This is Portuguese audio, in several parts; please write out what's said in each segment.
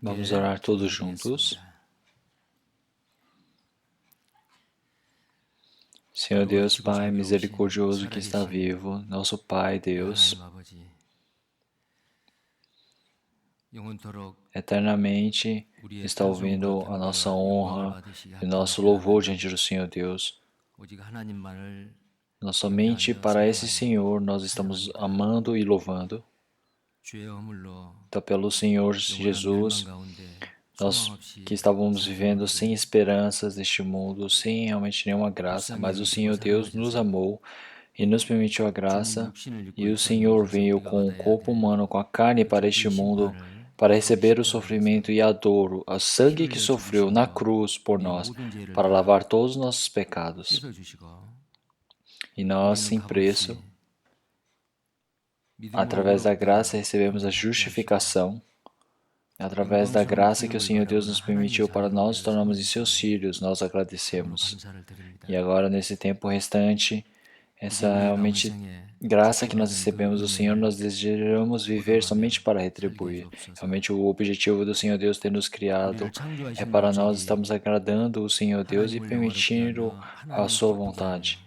Vamos orar todos juntos. Senhor Deus, Pai misericordioso que está vivo, nosso Pai, Deus, eternamente está ouvindo a nossa honra e o nosso louvor diante do Senhor Deus. Nós somente para esse Senhor nós estamos amando e louvando. Então, pelo Senhor Jesus, nós que estávamos vivendo sem esperanças neste mundo, sem realmente nenhuma graça, mas o Senhor Deus nos amou e nos permitiu a graça, e o Senhor veio com o corpo humano, com a carne para este mundo, para receber o sofrimento e a dor, o sangue que sofreu na cruz por nós, para lavar todos os nossos pecados. E nós, sem preço, através da graça, recebemos a justificação. Através da graça que o Senhor Deus nos permitiu para nós nos tornarmos em seus filhos, nós agradecemos. E agora, nesse tempo restante, essa realmente graça que nós recebemos do Senhor, nós desejamos viver somente para retribuir. Realmente o objetivo do Senhor Deus ter nos criado é para nós estarmos agradando o Senhor Deus e permitindo a sua vontade.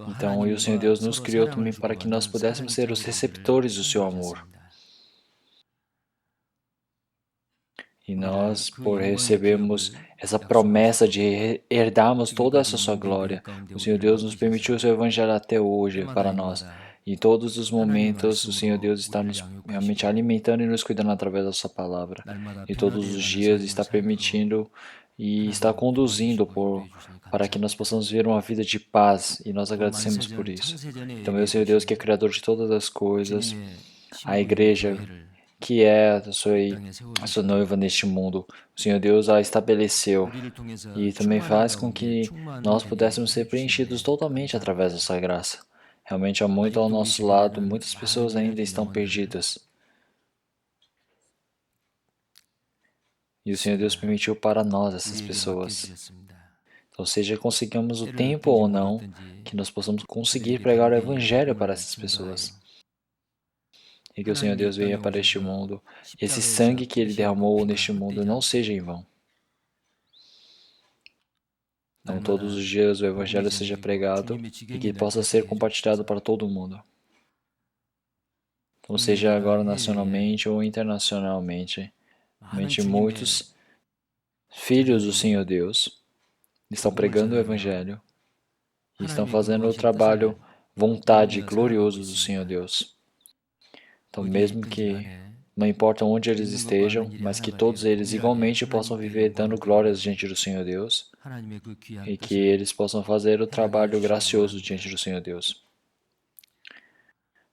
Então, e o Senhor Deus nos criou também para que nós pudéssemos ser os receptores do seu amor. E nós, por recebermos essa promessa de herdarmos toda essa sua glória, o Senhor Deus nos permitiu o seu evangelho até hoje para nós. Em todos os momentos, o Senhor Deus está nos realmente alimentando e nos cuidando através da sua palavra. E todos os dias está permitindo e está conduzindo para que nós possamos viver uma vida de paz. E nós agradecemos por isso. Então, meu Senhor Deus, que é Criador de todas as coisas, a igreja que é a sua noiva neste mundo. O Senhor Deus a estabeleceu e também faz com que nós pudéssemos ser preenchidos totalmente através dessa graça. Realmente há muito ao nosso lado, muitas pessoas ainda estão perdidas. E o Senhor Deus permitiu para nós essas pessoas. Ou seja, conseguimos o tempo ou não, que nós possamos conseguir pregar o Evangelho para essas pessoas. E que o Senhor Deus venha para este mundo. Esse sangue que Ele derramou neste mundo não seja em vão. Então, todos os dias o Evangelho seja pregado e que possa ser compartilhado para todo mundo. Então, seja agora nacionalmente ou internacionalmente. Realmente, muitos filhos do Senhor Deus estão pregando o Evangelho e estão fazendo o trabalho, vontade glorioso do Senhor Deus. Então, mesmo que não importa onde eles estejam, mas que todos eles igualmente possam viver dando glórias diante do Senhor Deus e que eles possam fazer o trabalho gracioso diante do Senhor Deus.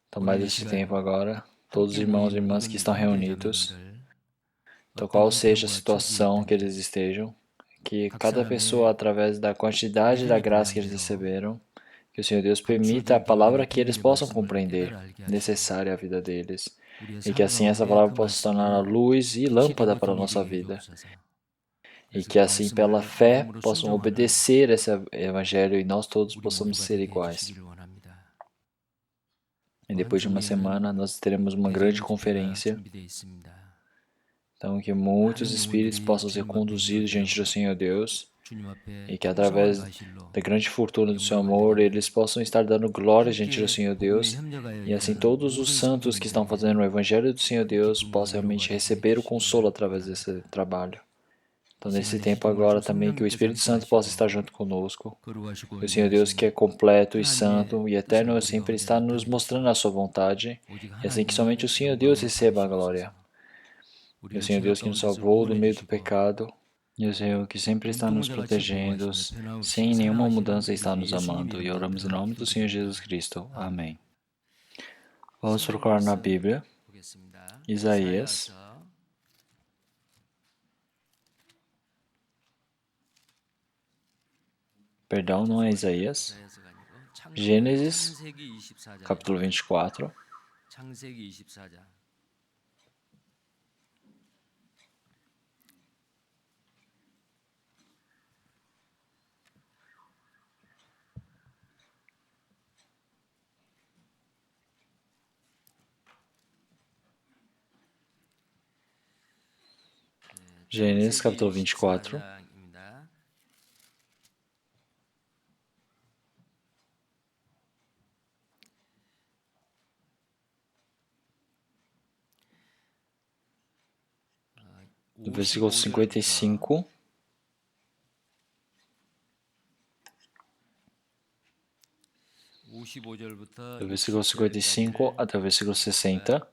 Então, mais esse tempo agora, todos os irmãos e irmãs que estão reunidos, então qual seja a situação que eles estejam, que cada pessoa, através da quantidade da graça que eles receberam, que o Senhor Deus permita a palavra que eles possam compreender, necessária à vida deles, e que assim essa palavra possa se tornar a luz e lâmpada para a nossa vida. E que assim, pela fé, possam obedecer esse evangelho e nós todos possamos ser iguais. E depois de uma semana, nós teremos uma grande conferência. Então, que muitos espíritos possam ser conduzidos diante do Senhor Deus e que através da grande fortuna do seu amor, eles possam estar dando glória diante do Senhor Deus e assim todos os santos que estão fazendo o Evangelho do Senhor Deus possam realmente receber o consolo através desse trabalho. Então, nesse tempo agora também, que o Espírito Santo possa estar junto conosco. E o Senhor Deus, que é completo e santo e eterno, sempre está nos mostrando a sua vontade, e assim que somente o Senhor Deus receba a glória. E o Senhor Deus que nos salvou do meio do pecado, e o Senhor que sempre está nos protegendo, sem nenhuma mudança está nos amando. E oramos em nome do Senhor Jesus Cristo. Amém. Vamos procurar na Bíblia, Isaías. Perdão, não é Isaías. Gênesis, capítulo 24. Gênesis capítulo 24. Do versículo 55. Do versículo 55 até o versículo 60.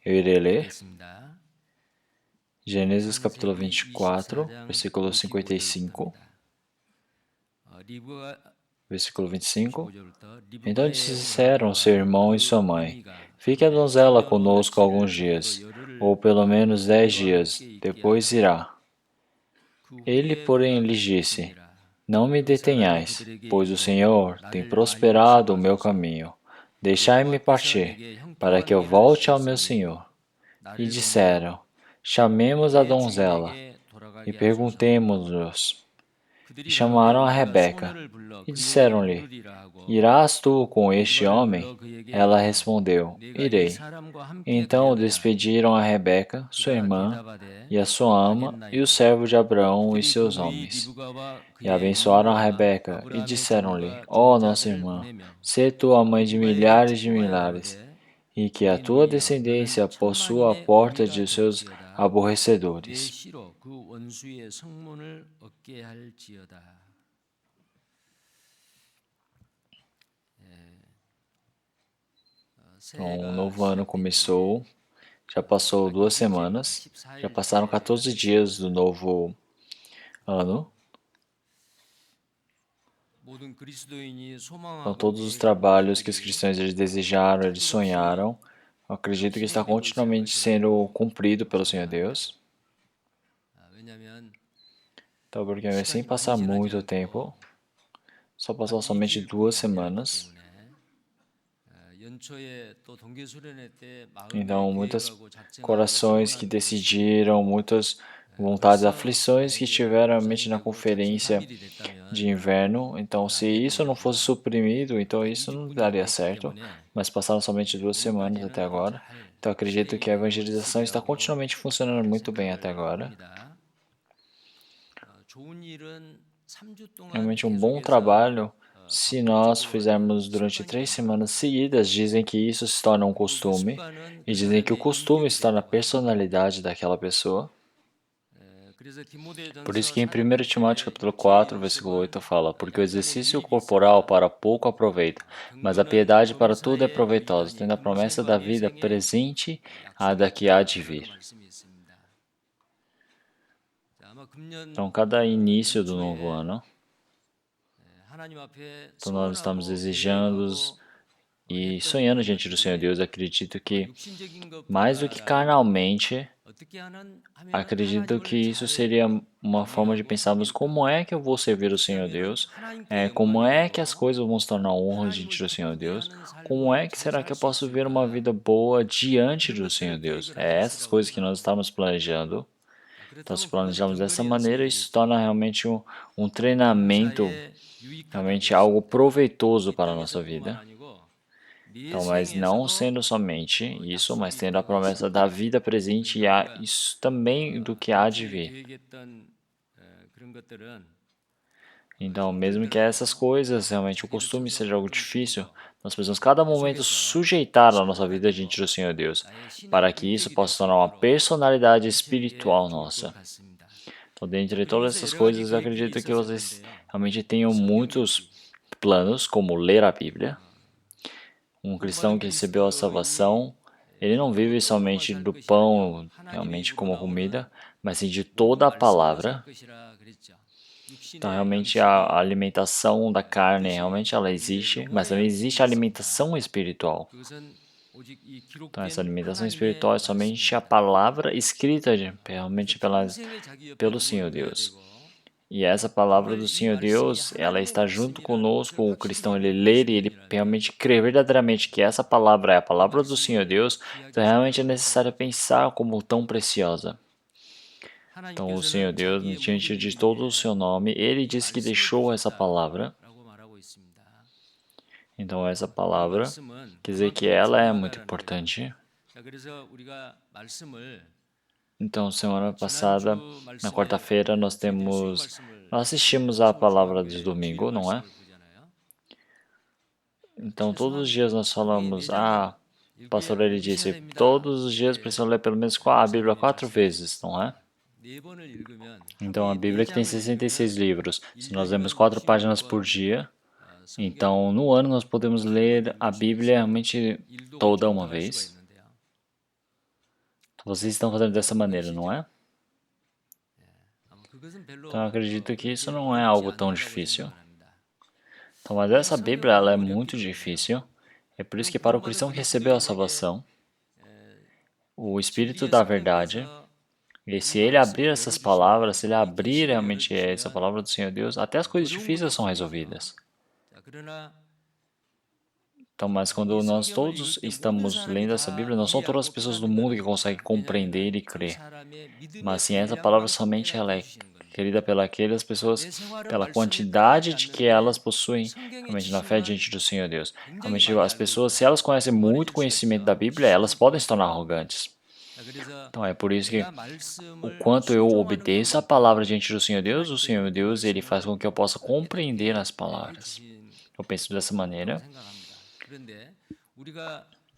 Eu irei ler. Gênesis capítulo 24, versículo 55. Versículo 25. Então disseram seu irmão e sua mãe: Fique a donzela conosco alguns dias, ou pelo menos 10 dias, depois irá. Ele, porém, lhes disse: Não me detenhais, pois o Senhor tem prosperado o meu caminho. Deixai-me partir, para que eu volte ao meu senhor. E disseram: Chamemos a donzela e perguntemo-nos. E chamaram a Rebeca e disseram-lhe: Irás tu com este homem? Ela respondeu: Irei. Então despediram a Rebeca, sua irmã, e a sua ama, e o servo de Abraão e seus homens. E abençoaram a Rebeca, e disseram-lhe: Ó nossa irmã, sê tu a mãe de milhares, e que a tua descendência possua a porta de seus aborrecedores. Então, o novo ano começou, já passou 2 semanas, já passaram 14 dias do novo ano. Então, todos os trabalhos que os cristãos eles desejaram, eles sonharam, eu acredito que está continuamente sendo cumprido pelo Senhor Deus. Então, porque sem passar muito tempo, só passou somente 2 semanas. Então, muitos corações que decidiram, muitas vontades, aflições que tiveram realmente na conferência de inverno. Então, se isso não fosse suprimido, então isso não daria certo. Mas passaram somente 2 semanas até agora. Então, acredito que a evangelização está continuamente funcionando muito bem até agora. Realmente um bom trabalho. Se nós fizermos durante 3 semanas seguidas, dizem que isso se torna um costume, e dizem que o costume está na personalidade daquela pessoa. Por isso que em 1 Timóteo capítulo 4, versículo 8 fala: Porque o exercício corporal para pouco aproveita, mas a piedade para tudo é proveitosa, tendo a promessa da vida presente a da que há de vir. Então, cada início do novo ano, então nós estamos desejando e sonhando diante do Senhor Deus. Acredito que, mais do que carnalmente, acredito que isso seria uma forma de pensarmos como é que eu vou servir o Senhor Deus, como é que as coisas vão se tornar honras diante do Senhor Deus, como é que será que eu posso viver uma vida boa diante do Senhor Deus. É essas coisas que nós estamos planejando. Então, se planejamos dessa maneira, isso se torna realmente um treinamento, realmente algo proveitoso para a nossa vida. Então, mas não sendo somente isso, mas tendo a promessa da vida presente e isso também do que há de vir. Então, mesmo que essas coisas, realmente o costume seja algo difícil, nós precisamos cada momento sujeitar a nossa vida diante do Senhor Deus, para que isso possa se tornar uma personalidade espiritual nossa. Então, dentre todas essas coisas, eu acredito que vocês realmente tenham muitos planos, como ler a Bíblia. Um cristão que recebeu a salvação, ele não vive somente do pão, realmente como comida, mas sim de toda a palavra. Então, realmente, a alimentação da carne, realmente ela existe, mas também existe a alimentação espiritual. Então, essa alimentação espiritual é somente a palavra escrita realmente pelo Senhor Deus. E essa palavra do Senhor Deus, ela está junto conosco, o cristão ele ler e ele realmente crer verdadeiramente que essa palavra é a palavra do Senhor Deus, então realmente é necessário pensar como tão preciosa. Então o Senhor Deus, diante de todo o seu nome, ele disse que deixou essa palavra. Então essa palavra, quer dizer que ela é muito importante. Então, semana passada, na quarta-feira, nós assistimos a palavra de domingo, não é? Então, todos os dias nós falamos, o pastor ele disse, todos os dias precisam ler pelo menos a Bíblia 4 vezes, não é? Então, a Bíblia que tem 66 livros, se nós lemos 4 páginas por dia, então no ano nós podemos ler a Bíblia realmente toda uma vez. Vocês estão fazendo dessa maneira, não é? Então, eu acredito que isso não é algo tão difícil. Então, mas essa Bíblia, ela é muito difícil. É por isso que para o cristão que recebeu a salvação, o Espírito da verdade, e se ele abrir essas palavras, se ele abrir realmente essa palavra do Senhor Deus, até as coisas difíceis são resolvidas. Então, mas quando nós todos estamos lendo essa Bíblia, não são todas as pessoas do mundo que conseguem compreender e crer. Mas sim, essa palavra somente ela é querida pelas pessoas, pela quantidade de que elas possuem realmente na fé diante do Senhor Deus. Realmente as pessoas, se elas conhecem muito conhecimento da Bíblia, elas podem se tornar arrogantes. Então é por isso que o quanto eu obedeço a palavra diante do Senhor Deus, o Senhor Deus ele faz com que eu possa compreender as palavras. Eu penso dessa maneira.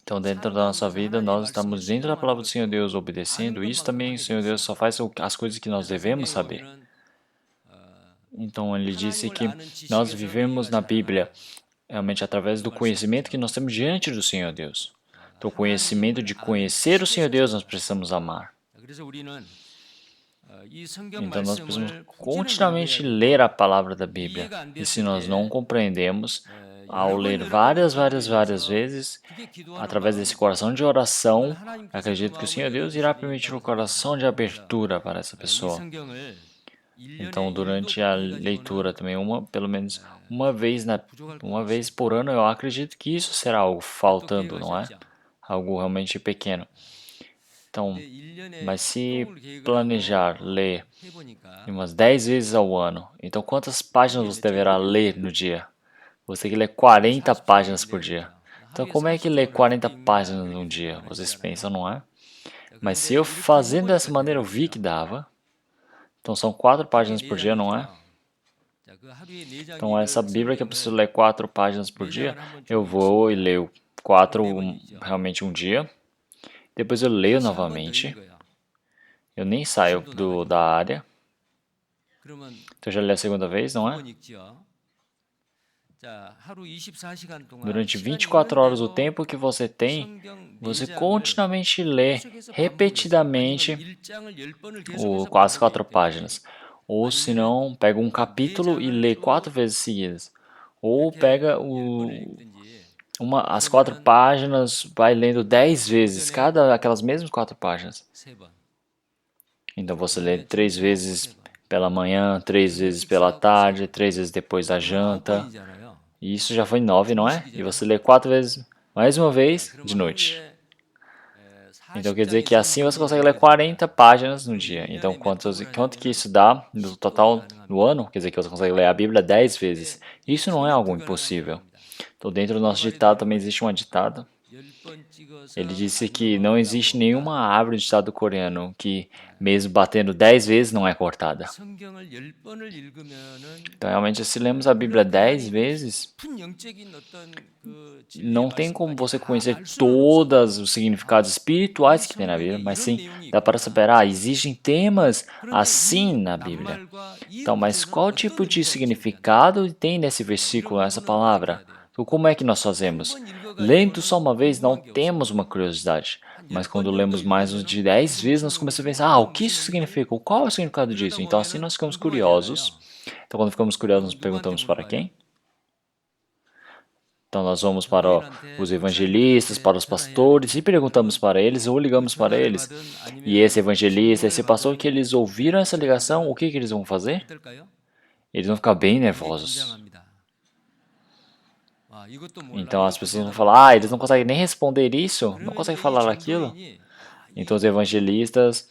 Então, dentro da nossa vida, nós estamos dentro da palavra do Senhor Deus, obedecendo. Isso também, o Senhor Deus só faz as coisas que nós devemos saber. Então, ele disse que nós vivemos na Bíblia realmente através do conhecimento que nós temos diante do Senhor Deus. Então, o conhecimento de conhecer o Senhor Deus, nós precisamos amar. Então, nós precisamos continuamente ler a palavra da Bíblia. E se nós não compreendemos, ao ler várias vezes, através desse coração de oração, acredito que o Senhor Deus irá permitir um coração de abertura para essa pessoa. Então, durante a leitura também, pelo menos uma vez por ano, eu acredito que isso será algo faltando, não é? Algo realmente pequeno. Então, mas se planejar ler umas 10 vezes ao ano, então quantas páginas você deverá ler no dia? Você tem que ler 40 páginas por dia. Então, como é que ler 40 páginas num dia? Vocês pensam, não é? Mas se eu fazendo dessa maneira, eu vi que dava. Então, são 4 páginas por dia, não é? Então, essa Bíblia que eu preciso ler 4 páginas por dia, eu vou e leio 4 realmente um dia. Depois eu leio novamente. Eu nem saio da área. Então, eu já li a segunda vez, não é? Durante 24 horas, o tempo que você tem, você continuamente lê repetidamente as 4 páginas. Ou se não, pega um capítulo e lê 4 vezes seguidas. Ou pega as 4 páginas, vai lendo 10 vezes, aquelas mesmas 4 páginas. Então você lê 3 vezes pela manhã, 3 vezes pela tarde, 3 vezes depois da janta. E isso já foi 9, não é? E você lê 4 vezes, mais uma vez, de noite. Então quer dizer que assim você consegue ler 40 páginas no dia. Então quanto que isso dá no total no ano? Quer dizer que você consegue ler a Bíblia 10 vezes. Isso não é algo impossível. Então dentro do nosso ditado também existe uma ditada. Ele disse que não existe nenhuma árvore de ditado coreano que, mesmo batendo 10 vezes, não é cortada. Então, realmente, se lemos a Bíblia 10 vezes, não tem como você conhecer todos os significados espirituais que tem na Bíblia, mas sim, dá para saber, existem temas assim na Bíblia. Então, mas qual tipo de significado tem nesse versículo, nessa palavra? Então, como é que nós fazemos? Lendo só uma vez, não temos uma curiosidade. Mas quando lemos mais de 10 vezes, nós começamos a pensar, o que isso significa? Qual é o significado disso? Então, assim nós ficamos curiosos. Então, quando ficamos curiosos, nos perguntamos para quem? Então, nós vamos para os evangelistas, para os pastores e perguntamos para eles ou ligamos para eles. E esse evangelista, esse pastor que eles ouviram essa ligação, o que eles vão fazer? Eles vão ficar bem nervosos. Então as pessoas vão falar, eles não conseguem nem responder isso, não conseguem falar aquilo. Então os evangelistas,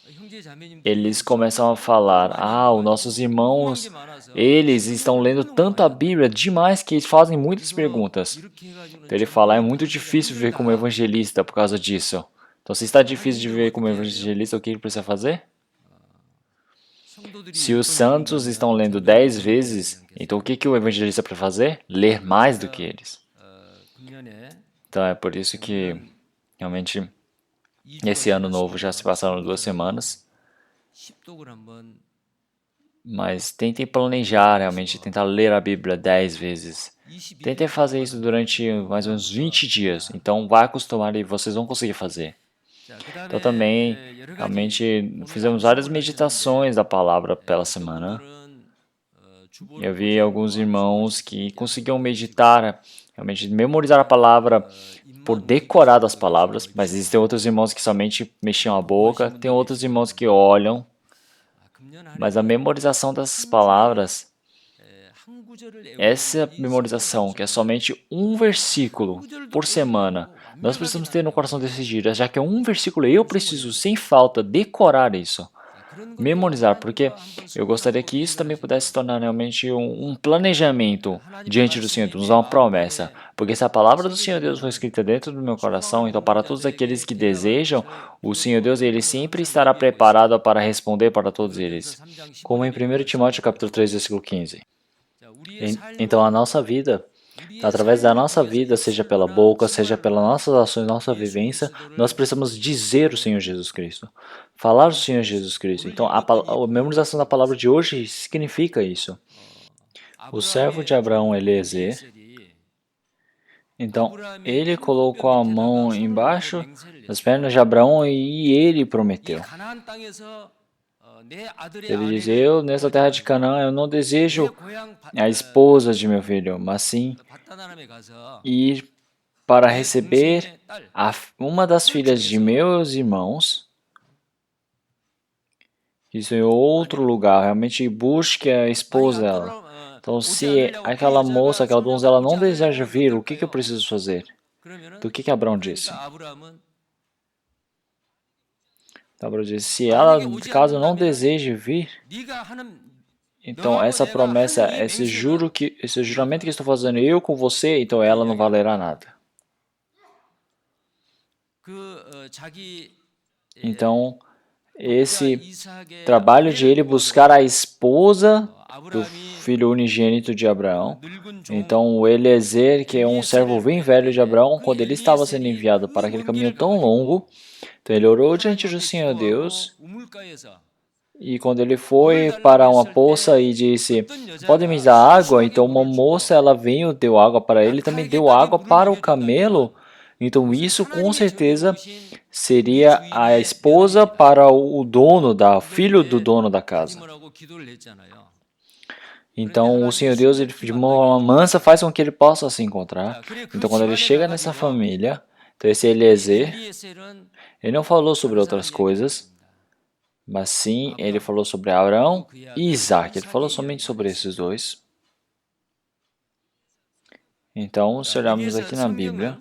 eles começam a falar, os nossos irmãos, eles estão lendo tanto a Bíblia demais que eles fazem muitas perguntas. Então ele fala, é muito difícil viver como evangelista por causa disso. Então, se está difícil de viver como evangelista, o que ele precisa fazer? Se os santos estão lendo 10 vezes, então o que o evangelista precisa fazer? Ler mais do que eles. Então é por isso que realmente esse ano novo já se passaram 2 semanas, mas tentem planejar realmente, tentar ler a Bíblia 10 vezes. Tentem fazer isso durante mais ou menos 20 dias, então vai acostumar e vocês vão conseguir fazer. Então também, realmente, fizemos várias meditações da palavra pela semana. Eu vi alguns irmãos que conseguiam meditar, realmente memorizar a palavra por decorar as palavras, mas existem outros irmãos que somente mexiam a boca, tem outros irmãos que olham, mas a memorização dessas palavras, essa memorização, que é somente um versículo por semana, nós precisamos ter no coração desses dias, já que é um versículo, eu preciso, sem falta, decorar isso. Memorizar, porque eu gostaria que isso também pudesse se tornar realmente um planejamento diante do Senhor Deus, uma promessa. Porque se a palavra do Senhor Deus foi escrita dentro do meu coração, então para todos aqueles que desejam, o Senhor Deus ele sempre estará preparado para responder para todos eles. Como em 1 Timóteo capítulo 3, versículo 15. Então a nossa vida, através da nossa vida, seja pela boca, seja pelas nossas ações, nossa vivência, nós precisamos dizer o Senhor Jesus Cristo. Falar o Senhor Jesus Cristo. Então a memorização da palavra de hoje significa isso. O servo de Abraão, Eliezer, então ele colocou a mão embaixo das pernas de Abraão e ele prometeu. Ele diz, eu nessa terra de Canaã, eu não desejo a esposa de meu filho, mas sim ir para receber uma das filhas de meus irmãos, isso em outro lugar, realmente busque a esposa dela. Então, se aquela moça, aquela donzela não deseja vir, o que eu preciso fazer? Do que Abraão disse? Abraão disse, se ela, caso não deseje vir, então essa promessa, esse juramento que estou fazendo eu com você, então ela não valerá nada. Então, esse trabalho de ele buscar a esposa do filho unigênito de Abraão. Então, o Eliezer, que é um servo bem velho de Abraão, quando ele estava sendo enviado para aquele caminho tão longo, então ele orou diante do Senhor Deus. E quando ele foi para uma poça e disse, pode me dar água? Então uma moça, ela veio, deu água para ele, também deu água para o camelo. Então isso com certeza seria a esposa para o dono, filho do dono da casa. Então o Senhor Deus, ele, de uma mansa, faz com que ele possa se encontrar. Então quando ele chega nessa família, então esse Eliezer, ele não falou sobre outras coisas, mas sim, ele falou sobre Abraão e Isaac. Ele falou somente sobre esses dois. Então, se olharmos aqui na Bíblia,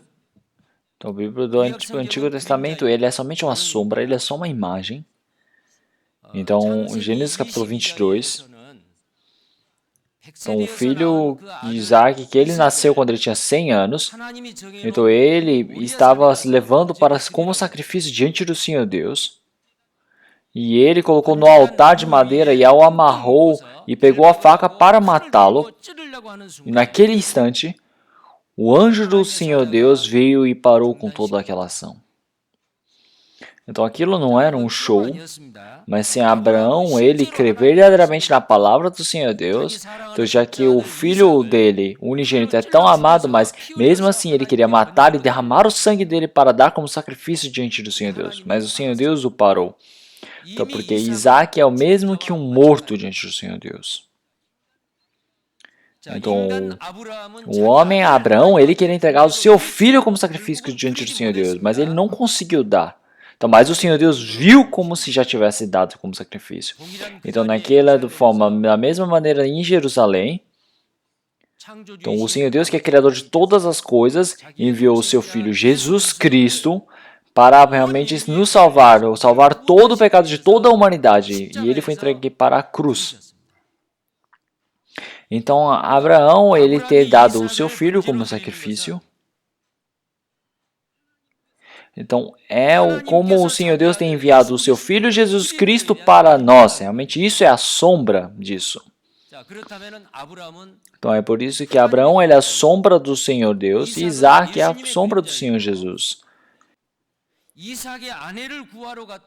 então, a Bíblia do Antigo Testamento, ele é somente uma sombra, ele é só uma imagem. Então, em Gênesis capítulo 22, então, o filho de Isaac, que ele nasceu quando ele tinha 100 anos, então ele estava se levando para como sacrifício diante do Senhor Deus. E ele colocou no altar de madeira e o amarrou e pegou a faca para matá-lo. E naquele instante, o anjo do Senhor Deus veio e parou com toda aquela ação. Então aquilo não era um show, mas sim Abraão, ele crê verdadeiramente na palavra do Senhor Deus, então já que o filho dele, o unigênito, é tão amado, mas mesmo assim ele queria matar e derramar o sangue dele para dar como sacrifício diante do Senhor Deus. Mas o Senhor Deus o parou. Então, porque Isaac é o mesmo que um morto diante do Senhor Deus. Então, o homem, Abraão, ele queria entregar o seu filho como sacrifício diante do Senhor Deus, mas ele não conseguiu dar. Então, mas o Senhor Deus viu como se já tivesse dado como sacrifício. Então, naquela forma, da mesma maneira em Jerusalém, então o Senhor Deus, que é criador de todas as coisas, enviou o seu filho Jesus Cristo para realmente nos salvar, ou salvar todo o pecado de toda a humanidade. E ele foi entregue para a cruz. Então, Abraão, ele ter dado o seu filho como sacrifício, Então, como o Senhor Deus tem enviado o seu Filho Jesus Cristo para nós. Realmente, isso é a sombra disso. Então, é por isso que Abraão ele é a sombra do Senhor Deus e Isaac é a sombra do Senhor Jesus.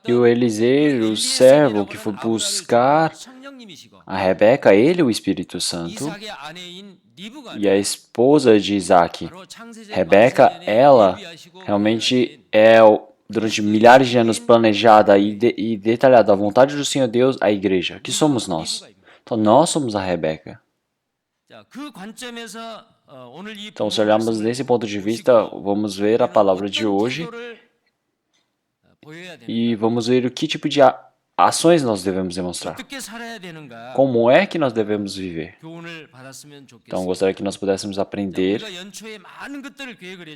E o Eliezer, o servo que foi buscar a Rebeca, ele é o Espírito Santo. E a esposa de Isaac, Rebeca, ela realmente durante milhares de anos planejada e detalhada a vontade do Senhor Deus, a igreja, que somos nós. Então nós somos a Rebeca. Então se olharmos desse ponto de vista, vamos ver a palavra de hoje e vamos ver o que tipo de ações nós devemos demonstrar. Como é que nós devemos viver? Então, gostaria que nós pudéssemos aprender.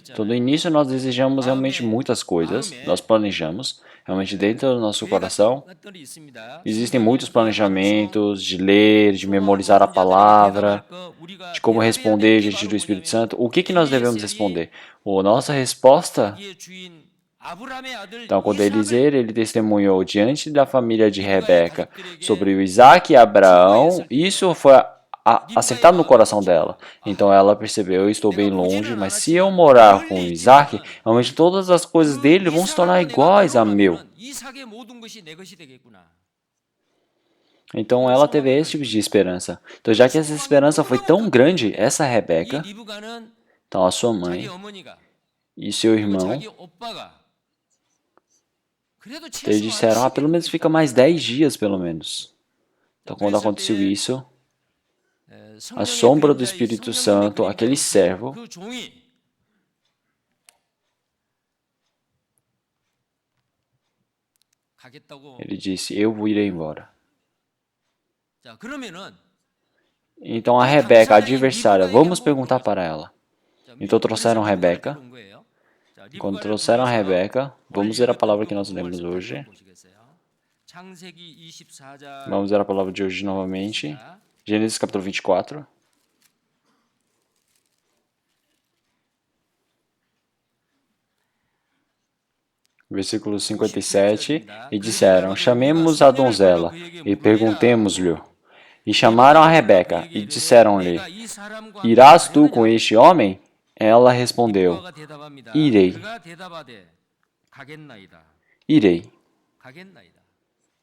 Então, no início, nós desejamos realmente muitas coisas, nós planejamos, realmente dentro do nosso coração. Existem muitos planejamentos de ler, de memorizar a palavra, de como responder diante do Espírito Santo. O que nós devemos responder? A nossa resposta... Então, quando Eliezer, ele testemunhou diante da família de Rebeca sobre o Isaac e Abraão, isso foi acertado no coração dela. Então, ela percebeu, eu estou bem longe, mas se eu morar com o Isaac, realmente todas as coisas dele vão se tornar iguais a meu. Então, ela teve esse tipo de esperança. Então, já que essa esperança foi tão grande, essa Rebeca, então a sua mãe e seu irmão, eles disseram, pelo menos fica mais 10 dias, pelo menos. Então, quando aconteceu isso, a sombra do Espírito Santo, aquele servo, ele disse, eu irei embora. Então, a Rebeca, a adversária, vamos perguntar para ela. Então, trouxeram a Rebeca. Quando trouxeram a Rebeca, vamos ver a palavra que nós lemos hoje. Vamos ver a palavra de hoje novamente. Gênesis capítulo 24. Versículo 57. E disseram, chamemos a donzela e perguntemos-lhe. E chamaram a Rebeca e disseram-lhe, irás tu com este homem? Ela respondeu, irei. Irei.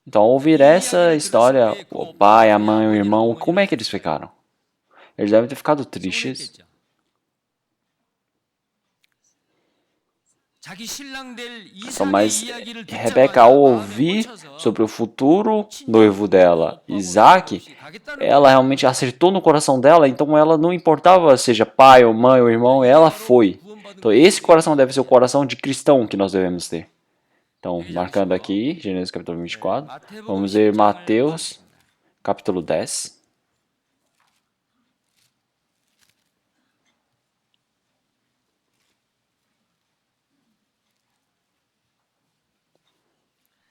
Então, ao ouvir essa história, o pai, a mãe, o irmão, como é que eles ficaram? Eles devem ter ficado tristes. Então, mas Rebeca, ao ouvir sobre o futuro noivo dela, Isaac, ela realmente acertou no coração dela, então ela não importava seja pai ou mãe ou irmão, ela foi. Então esse coração deve ser o coração de cristão que nós devemos ter. Então, marcando aqui, Gênesis capítulo 24, vamos ver Mateus capítulo 10.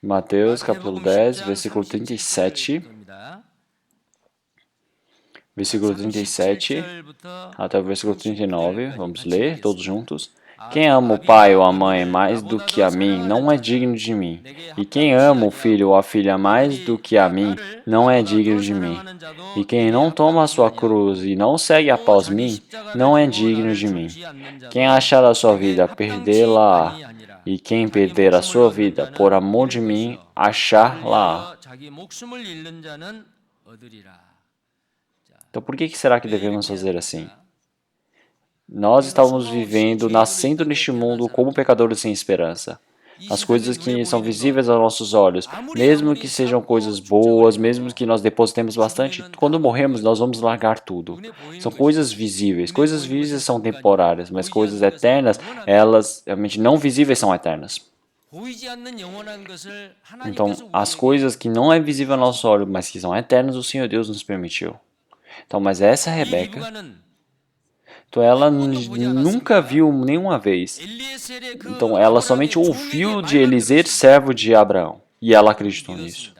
Mateus capítulo 10, versículo 37. Versículo 37 até o versículo 39. Vamos ler todos juntos. Quem ama o pai ou a mãe mais do que a mim, não é digno de mim. E quem ama o filho ou a filha mais do que a mim, não é digno de mim. E quem não toma a sua cruz e não segue após mim, não é digno de mim. Quem achar a sua vida, perdê-la. E quem perder a sua vida por amor de mim, achar-la. Então, por que será que devemos fazer assim? Nós estávamos vivendo, nascendo neste mundo como pecadores sem esperança. As coisas que são visíveis aos nossos olhos, mesmo que sejam coisas boas, mesmo que nós depositemos bastante, quando morremos nós vamos largar tudo. São coisas visíveis. Coisas visíveis são temporárias, mas coisas eternas, elas realmente não visíveis são eternas. Então, as coisas que não é visível ao nosso olho, mas que são eternas, o Senhor Deus nos permitiu. Então, mas essa Rebeca, então ela nunca viu nenhuma vez. Então ela somente ouviu de Eliezer, servo de Abraão. E ela acreditou nisso.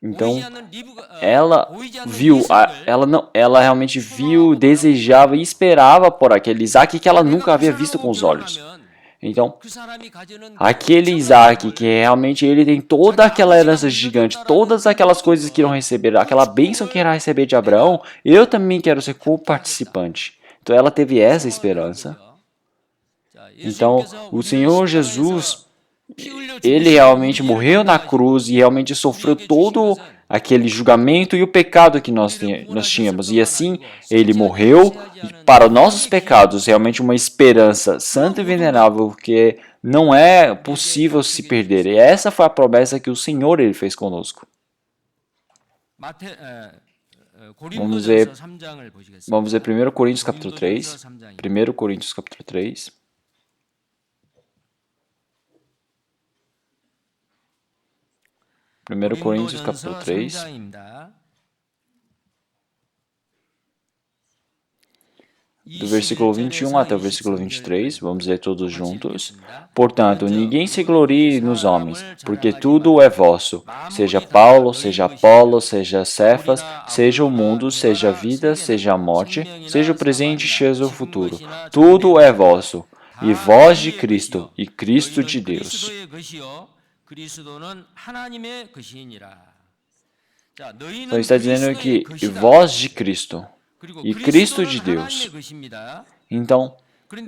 Então ela viu, ela realmente viu, desejava e esperava por aquele Isaac que ela nunca havia visto com os olhos. Então, aquele Isaac, que realmente ele tem toda aquela herança gigante, todas aquelas coisas que irão receber, aquela bênção que irá receber de Abraão, eu também quero ser co-participante. Então, ela teve essa esperança. Então, o Senhor Jesus, ele realmente morreu na cruz e realmente sofreu todo aquele julgamento e o pecado que nós tínhamos. E assim, ele morreu para nossos pecados, realmente uma esperança santa e venerável que não é possível se perder. E essa foi a promessa que o Senhor ele fez conosco. Vamos ver 1 Coríntios capítulo 3. 1 Coríntios capítulo 3. 1 Coríntios capítulo 3. Do versículo 21 até o versículo 23, vamos ler todos juntos. Portanto, ninguém se glorie nos homens, porque tudo é vosso, seja Paulo, seja Apolo, seja Cefas, seja o mundo, seja a vida, seja a morte, seja o presente, seja o futuro. Tudo é vosso, e vós de Cristo, e Cristo de Deus. Então está dizendo que vós de Cristo e Cristo de Deus. Então,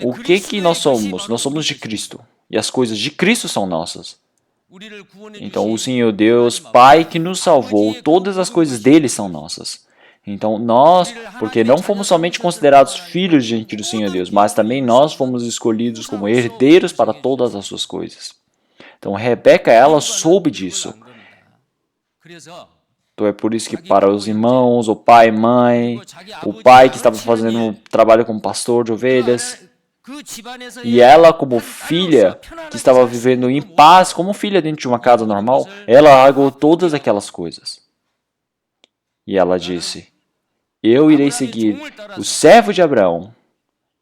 o que nós somos? Nós somos de Cristo. E as coisas de Cristo são nossas. Então, o Senhor Deus, Pai que nos salvou, todas as coisas dele são nossas. Então, nós, porque não fomos somente considerados filhos diante do Senhor Deus, mas também nós fomos escolhidos como herdeiros para todas as suas coisas. Então, Rebeca, ela soube disso. Então é por isso que para os irmãos, o pai e mãe, o pai que estava fazendo um trabalho como pastor de ovelhas, e ela como filha que estava vivendo em paz, como filha dentro de uma casa normal, ela largou todas aquelas coisas. E ela disse, eu irei seguir o servo de Abraão,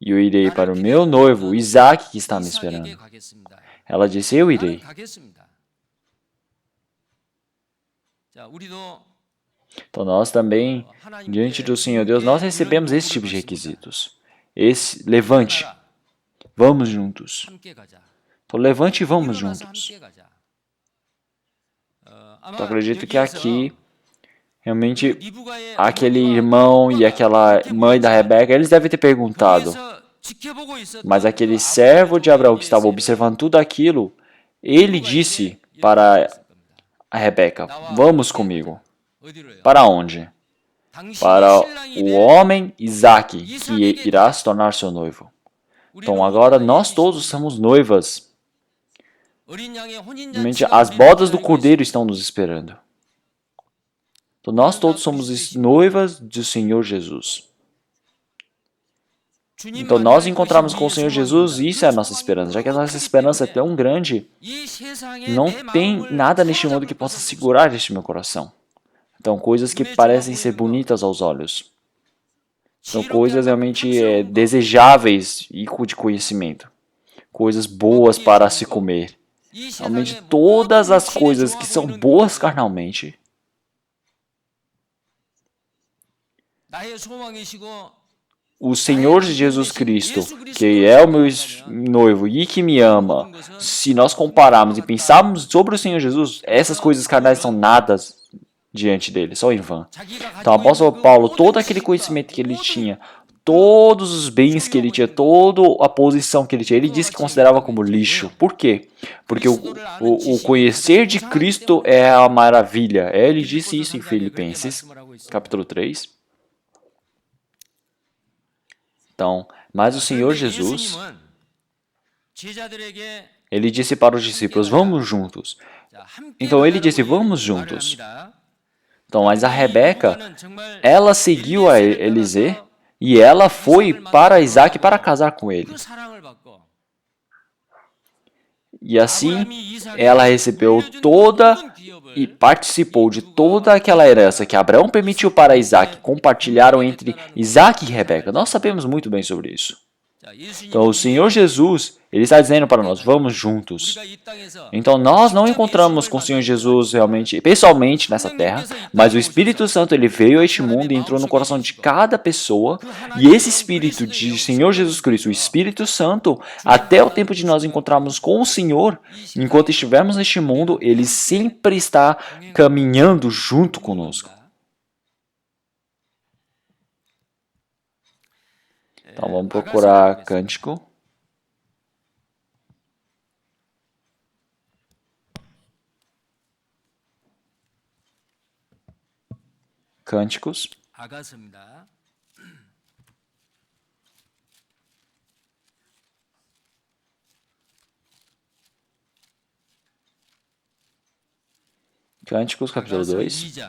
e eu irei para o meu noivo, Isaac, que está me esperando. Ela disse, eu irei. Então nós também, diante do Senhor Deus, nós recebemos esse tipo de requisitos. Levante, vamos juntos. Então levante e vamos juntos. Então acredito que aqui, realmente, aquele irmão e aquela mãe da Rebeca, eles devem ter perguntado, mas aquele servo de Abraão que estava observando tudo aquilo, ele disse para a Rebeca, vamos comigo. Para onde? Para o homem Isaac, que irá se tornar seu noivo. Então agora nós todos somos noivas. As bodas do Cordeiro estão nos esperando. Então nós todos somos noivas do Senhor Jesus. Então nós encontramos com o Senhor Jesus e isso é a nossa esperança. Já que a nossa esperança é tão grande, não tem nada neste mundo que possa segurar este meu coração. Então coisas que parecem ser bonitas aos olhos. São coisas realmente desejáveis e de conhecimento. Coisas boas para se comer. Realmente todas as coisas que são boas carnalmente. O Senhor Jesus Cristo, que é o meu noivo e que me ama, se nós compararmos e pensarmos sobre o Senhor Jesus, essas coisas carnais são nada diante dele, só em vão. Então o apóstolo Paulo, todo aquele conhecimento que ele tinha, todos os bens que ele tinha, toda a posição que ele tinha, ele disse que considerava como lixo. Por quê? Porque o conhecer de Cristo é a maravilha. Ele disse isso em Filipenses, capítulo 3. Então, mas o Senhor Jesus, ele disse para os discípulos, vamos juntos. Então ele disse, vamos juntos. Então, mas a Rebeca, ela seguiu a Eliseu e ela foi para Isaac para casar com ele. E assim, ela recebeu toda e participou de toda aquela herança que Abraão permitiu para Isaac, compartilharam entre Isaac e Rebeca. Nós sabemos muito bem sobre isso. Então, o Senhor Jesus, Ele está dizendo para nós, vamos juntos. Então, nós não encontramos com o Senhor Jesus realmente, pessoalmente nessa terra, mas o Espírito Santo, Ele veio a este mundo e entrou no coração de cada pessoa, e esse Espírito de Senhor Jesus Cristo, o Espírito Santo, até o tempo de nós encontrarmos com o Senhor, enquanto estivermos neste mundo, Ele sempre está caminhando junto conosco. Então, vamos procurar Cântico. Cânticos. Cânticos, capítulo 2.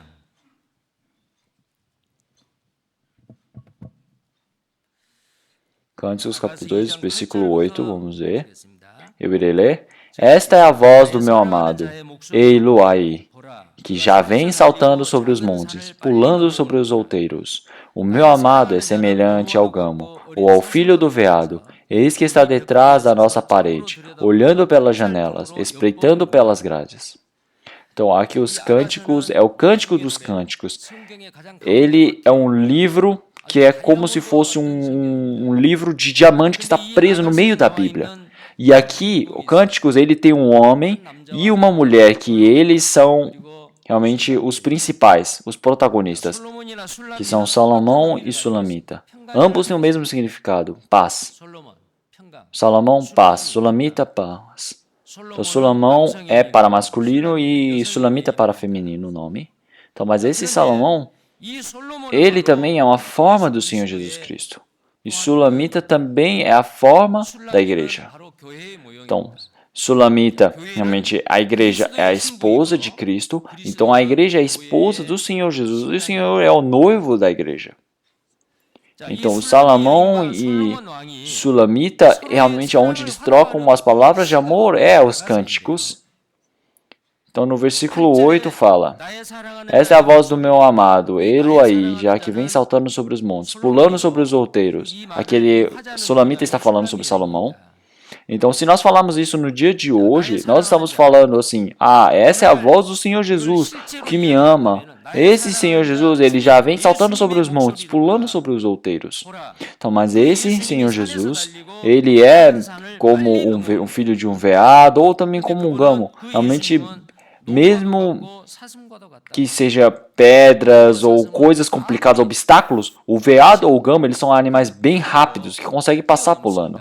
Cânticos, capítulo 2, versículo 8, vamos ver. Eu irei ler. Esta é a voz do meu amado, ei-lo aí, que já vem saltando sobre os montes, pulando sobre os outeiros. O meu amado é semelhante ao gamo, ou ao filho do veado. Eis que está detrás da nossa parede, olhando pelas janelas, espreitando pelas grades. Então, aqui os cânticos, é o Cântico dos Cânticos. Ele é um livro que é como se fosse um livro de diamante que está preso no meio da Bíblia. E aqui, o Cânticos, ele tem um homem e uma mulher, que eles são realmente os principais, os protagonistas, que são Salomão e Sulamita. Ambos têm o mesmo significado, paz. Salomão, paz. Sulamita, paz. Então, Salomão é para masculino e Sulamita para feminino o nome. Então, mas esse Salomão, ele também é uma forma do Senhor Jesus Cristo. E Sulamita também é a forma da igreja. Então, Sulamita, realmente, a igreja é a esposa de Cristo. Então, a igreja é a esposa do Senhor Jesus. E o Senhor é o noivo da igreja. Então, Salomão e Sulamita, realmente, onde eles trocam as palavras de amor, é os cânticos. Então, no versículo 8 fala: esta é a voz do meu amado, ei-lo aí, já que vem saltando sobre os montes, pulando sobre os outeiros. Aquele Sulamita está falando sobre Salomão. Então, se nós falarmos isso no dia de hoje, nós estamos falando assim: essa é a voz do Senhor Jesus, que me ama. Esse Senhor Jesus, ele já vem saltando sobre os montes, pulando sobre os outeiros. Então, mas esse Senhor Jesus, ele é como um filho de um veado, ou também como um gamo. Realmente, mesmo que seja pedras ou coisas complicadas, obstáculos, o veado ou o gamo, eles são animais bem rápidos, que conseguem passar pulando.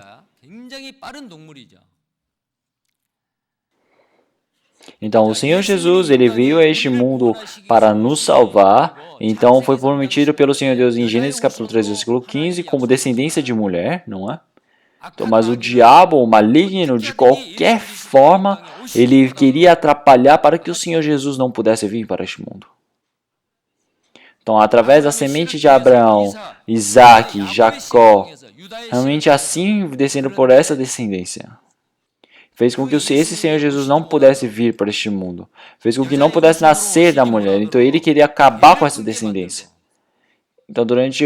Então, o Senhor Jesus, ele veio a este mundo para nos salvar. Então, foi prometido pelo Senhor Deus em Gênesis capítulo 3, versículo 15, como descendência de mulher, não é? Então, mas o diabo, o maligno, de qualquer forma, ele queria atrapalhar para que o Senhor Jesus não pudesse vir para este mundo. Então, através da semente de Abraão, Isaac, Jacó, realmente assim descendo por essa descendência, fez com que esse Senhor Jesus não pudesse vir para este mundo. Fez com que não pudesse nascer da mulher. Então, ele queria acabar com essa descendência. Então, durante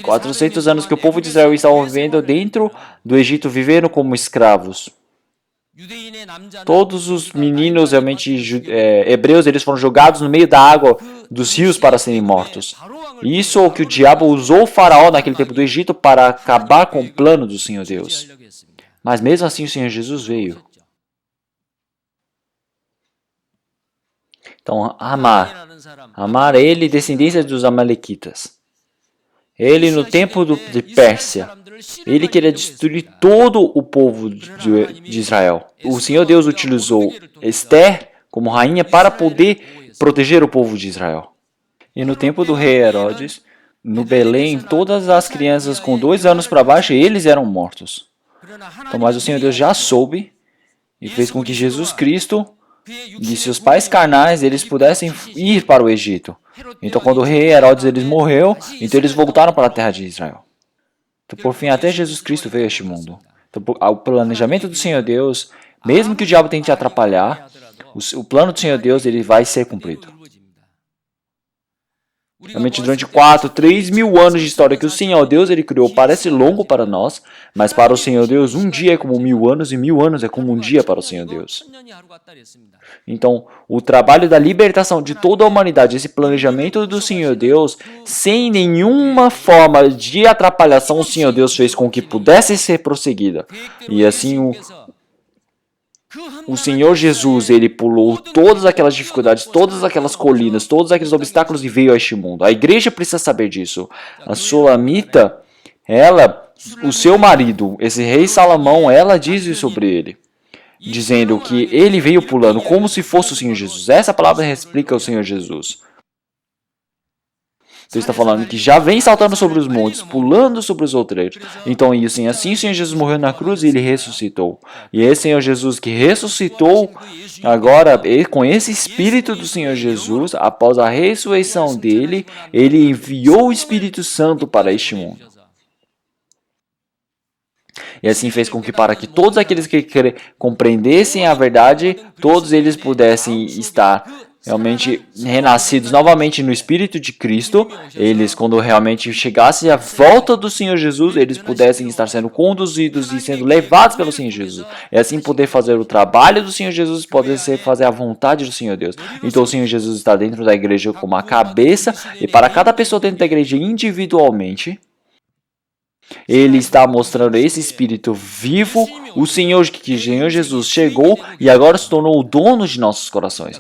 400 anos que o povo de Israel estava vivendo dentro do Egito, vivendo como escravos, todos os meninos realmente hebreus, eles foram jogados no meio da água dos rios para serem mortos. Isso é o que o diabo usou o faraó naquele tempo do Egito para acabar com o plano do Senhor Deus. Mas mesmo assim o Senhor Jesus veio. Então, amar ele, descendência dos amalequitas. Ele, no tempo de Pérsia, ele queria destruir todo o povo de Israel. O Senhor Deus utilizou Esther como rainha para poder proteger o povo de Israel. E no tempo do rei Herodes, no Belém, todas as crianças com 2 anos para baixo, eles eram mortos. Então, mas o Senhor Deus já soube e fez com que Jesus Cristo e seus pais carnais eles pudessem ir para o Egito. Então, quando o rei Herodes morreu, então eles voltaram para a terra de Israel. Então, por fim, até Jesus Cristo veio a este mundo. Então, o planejamento do Senhor Deus, mesmo que o diabo tente atrapalhar, o plano do Senhor Deus ele vai ser cumprido. Realmente durante 4, 3 mil anos de história que o Senhor Deus ele criou parece longo para nós, mas para o Senhor Deus um dia é como 1000 anos e 1000 anos é como um dia para o Senhor Deus. Então, o trabalho da libertação de toda a humanidade, esse planejamento do Senhor Deus, sem nenhuma forma de atrapalhação, o Senhor Deus fez com que pudesse ser prosseguida. E assim o Senhor Jesus, ele pulou todas aquelas dificuldades, todas aquelas colinas, todos aqueles obstáculos e veio a este mundo. A igreja precisa saber disso. A Sulamita, ela, o seu marido, esse rei Salomão, ela diz isso sobre ele, dizendo que ele veio pulando como se fosse o Senhor Jesus. Essa palavra explica o Senhor Jesus. Então está falando que já vem saltando sobre os montes, pulando sobre os outreiros. Então, e assim o Senhor Jesus morreu na cruz e ele ressuscitou. E esse Senhor Jesus que ressuscitou, agora, com esse Espírito do Senhor Jesus, após a ressurreição dele, ele enviou o Espírito Santo para este mundo. E assim fez com que para que todos aqueles que compreendessem a verdade, todos eles pudessem estar realmente renascidos novamente no Espírito de Cristo. Eles, quando realmente chegasse a volta do Senhor Jesus, eles pudessem estar sendo conduzidos e sendo levados pelo Senhor Jesus. E assim poder fazer o trabalho do Senhor Jesus, poder fazer a vontade do Senhor Deus. Então o Senhor Jesus está dentro da igreja como a cabeça, e para cada pessoa dentro da igreja individualmente, ele está mostrando esse Espírito vivo, o Senhor Jesus chegou e agora se tornou o dono de nossos corações.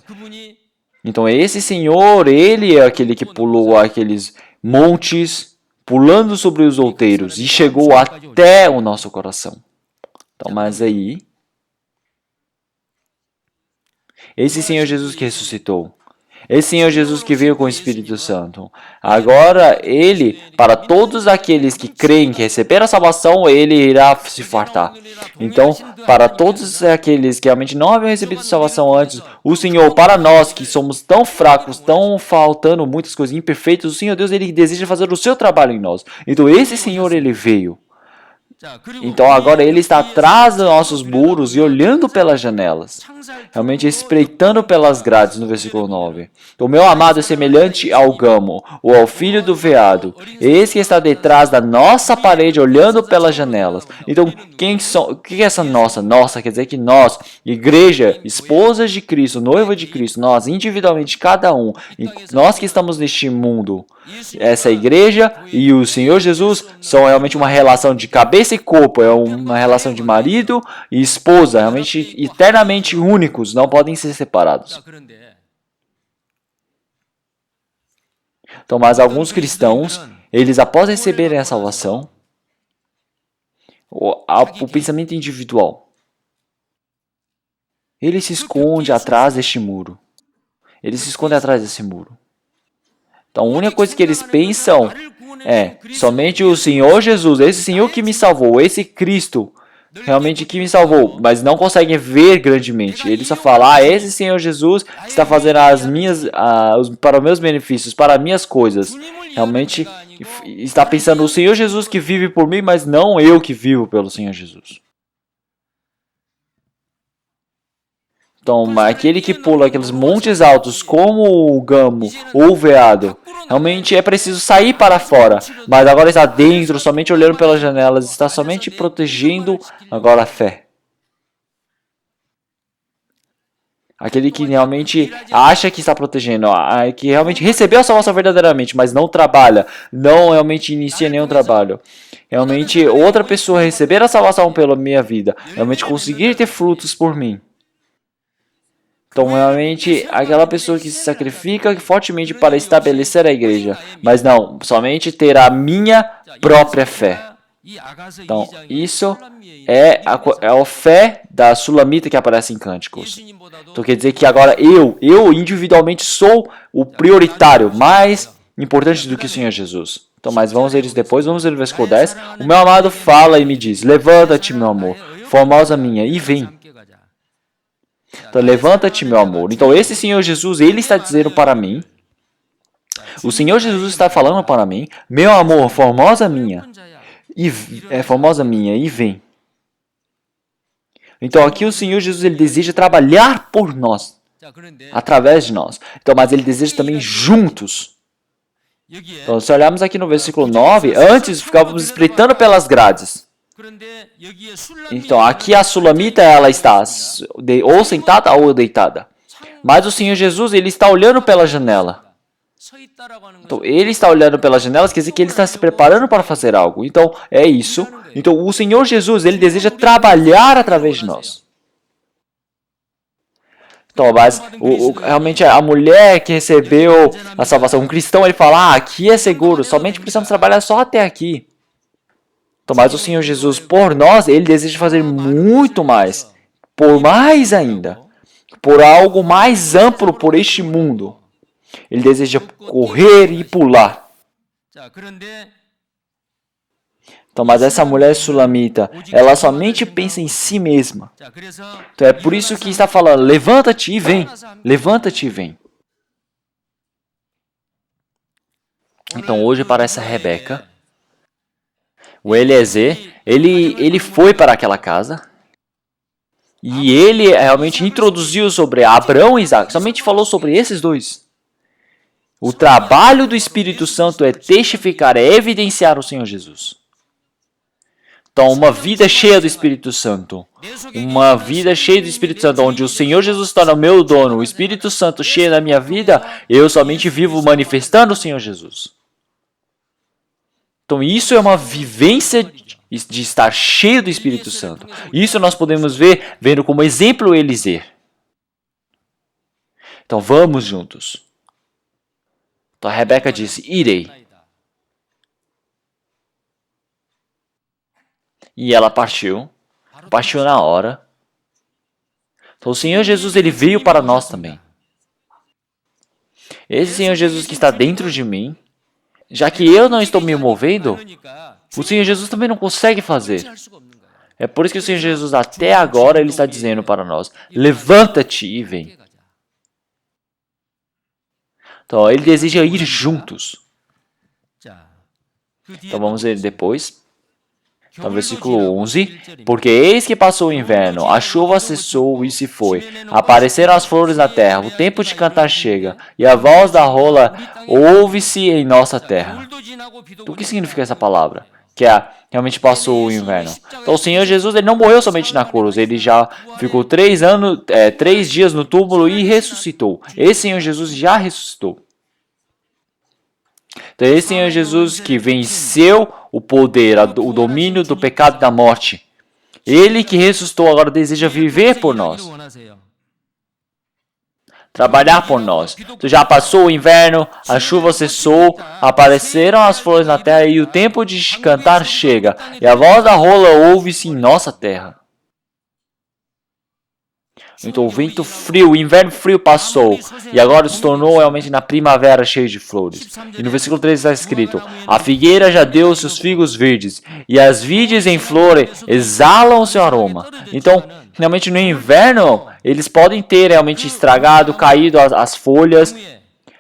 Então esse Senhor, ele é aquele que pulou aqueles montes, pulando sobre os outeiros e chegou até o nosso coração. Então, mas aí, esse Senhor Jesus que ressuscitou, esse Senhor Jesus que veio com o Espírito Santo, agora ele, para todos aqueles que creem que receberam a salvação, ele irá se fartar. Então, para todos aqueles que realmente não haviam recebido a salvação antes, o Senhor, para nós que somos tão fracos, tão faltando muitas coisas imperfeitas, o Senhor Deus, ele deseja fazer o seu trabalho em nós. Então, esse Senhor, ele veio. Então agora ele está atrás dos nossos muros e olhando pelas janelas, realmente espreitando pelas grades, no versículo 9. O meu amado é semelhante ao gamo, ou ao filho do veado. Esse que está detrás da nossa parede, olhando pelas janelas. Então, o que é essa nossa? Nossa quer dizer que nós, igreja, esposas de Cristo, noiva de Cristo, nós individualmente, cada um, nós que estamos neste mundo, essa igreja e o Senhor Jesus são realmente uma relação de cabeça e corpo, é uma relação de marido e esposa, realmente eternamente únicos, não podem ser separados. Então, mas alguns cristãos, eles após receberem a salvação, o pensamento individual, ele se esconde atrás deste muro. Ele se esconde atrás desse muro. Então, a única coisa que eles pensam é somente o Senhor Jesus, esse Senhor que me salvou, esse Cristo realmente que me salvou, mas não conseguem ver grandemente. Ele só fala, esse Senhor Jesus está fazendo para os meus benefícios, para as minhas coisas. Realmente está pensando o Senhor Jesus que vive por mim, mas não eu que vivo pelo Senhor Jesus. Então, aquele que pula aqueles montes altos como o gamo ou o veado, realmente é preciso sair para fora. Mas agora está dentro, somente olhando pelas janelas, está somente protegendo agora a fé. Aquele que realmente acha que está protegendo, que realmente recebeu a salvação verdadeiramente, mas não trabalha, não realmente inicia nenhum trabalho. Realmente outra pessoa receber a salvação pela minha vida, realmente conseguir ter frutos por mim. Então, realmente, aquela pessoa que se sacrifica fortemente para estabelecer a igreja, mas não, somente ter a minha própria fé. Então, isso é a fé da Sulamita que aparece em Cânticos. Então, quer dizer que agora eu individualmente sou o prioritário, mais importante do que o Senhor Jesus. Então, mas vamos ver isso depois, vamos ver o versículo 10. O meu amado fala e me diz, levanta-te, meu amor, formosa minha, e vem. Então, levanta-te, meu amor. Então, esse Senhor Jesus, ele está dizendo para mim, o Senhor Jesus está falando para mim, meu amor, formosa minha, e vem. Então, aqui o Senhor Jesus, ele deseja trabalhar por nós, através de nós. Então, mas ele deseja também juntos. Então, se olharmos aqui no versículo 9, antes ficávamos espreitando pelas grades. Então, aqui a sulamita, ela está ou sentada ou deitada. Mas o Senhor Jesus, ele está olhando pela janela. Então, ele está olhando pelas janelas, quer dizer que ele está se preparando para fazer algo. Então, é isso. Então, o Senhor Jesus, ele deseja trabalhar através de nós. Então, mas realmente a mulher que recebeu a salvação, um cristão, ele fala, aqui é seguro, somente precisamos trabalhar só até aqui. Então, mas o Senhor Jesus, por nós, ele deseja fazer muito mais, por mais ainda, por algo mais amplo por este mundo. Ele deseja correr e pular. Então, mas essa mulher sulamita, ela somente pensa em si mesma. Então, é por isso que está falando, levanta-te e vem. Levanta-te e vem. Então, hoje para essa Rebeca, o Eliezer, ele foi para aquela casa e ele realmente introduziu sobre Abraão e Isaac. Somente falou sobre esses dois. O trabalho do Espírito Santo é testificar, é evidenciar o Senhor Jesus. Então, uma vida cheia do Espírito Santo. Uma vida cheia do Espírito Santo, onde o Senhor Jesus está no meu dono, o Espírito Santo cheio na minha vida, eu somente vivo manifestando o Senhor Jesus. Então, isso é uma vivência de estar cheio do Espírito Santo. Isso nós podemos ver, vendo como exemplo Eliezer. Então, vamos juntos. Então, a Rebeca disse, irei. E ela partiu na hora. Então o Senhor Jesus, ele veio para nós também. Esse Senhor Jesus que está dentro de mim, já que eu não estou me movendo, o Senhor Jesus também não consegue fazer. É por isso que o Senhor Jesus até agora ele está dizendo para nós, levanta-te e vem. Então ele deseja ir juntos. Então vamos ver depois. No versículo 11, porque eis que passou o inverno, a chuva cessou e se foi, apareceram as flores na terra, o tempo de cantar chega, e a voz da rola ouve-se em nossa terra. O que significa essa palavra? Que realmente passou o inverno. Então o Senhor Jesus ele não morreu somente na cruz, ele já ficou 3 dias no túmulo e ressuscitou. Esse Senhor Jesus já ressuscitou. Então, esse Senhor Jesus que venceu o poder, o domínio do pecado e da morte. Ele que ressuscitou agora deseja viver por nós. Trabalhar por nós. Então, já passou o inverno, a chuva cessou, apareceram as flores na terra e o tempo de cantar chega. E a voz da rola ouve-se em nossa terra. Então o vento frio, o inverno frio passou e agora se tornou realmente na primavera cheio de flores. E no versículo 13 está escrito, a figueira já deu seus figos verdes e as vides em flor exalam o seu aroma. Então, realmente no inverno, eles podem ter realmente estragado, caído as folhas,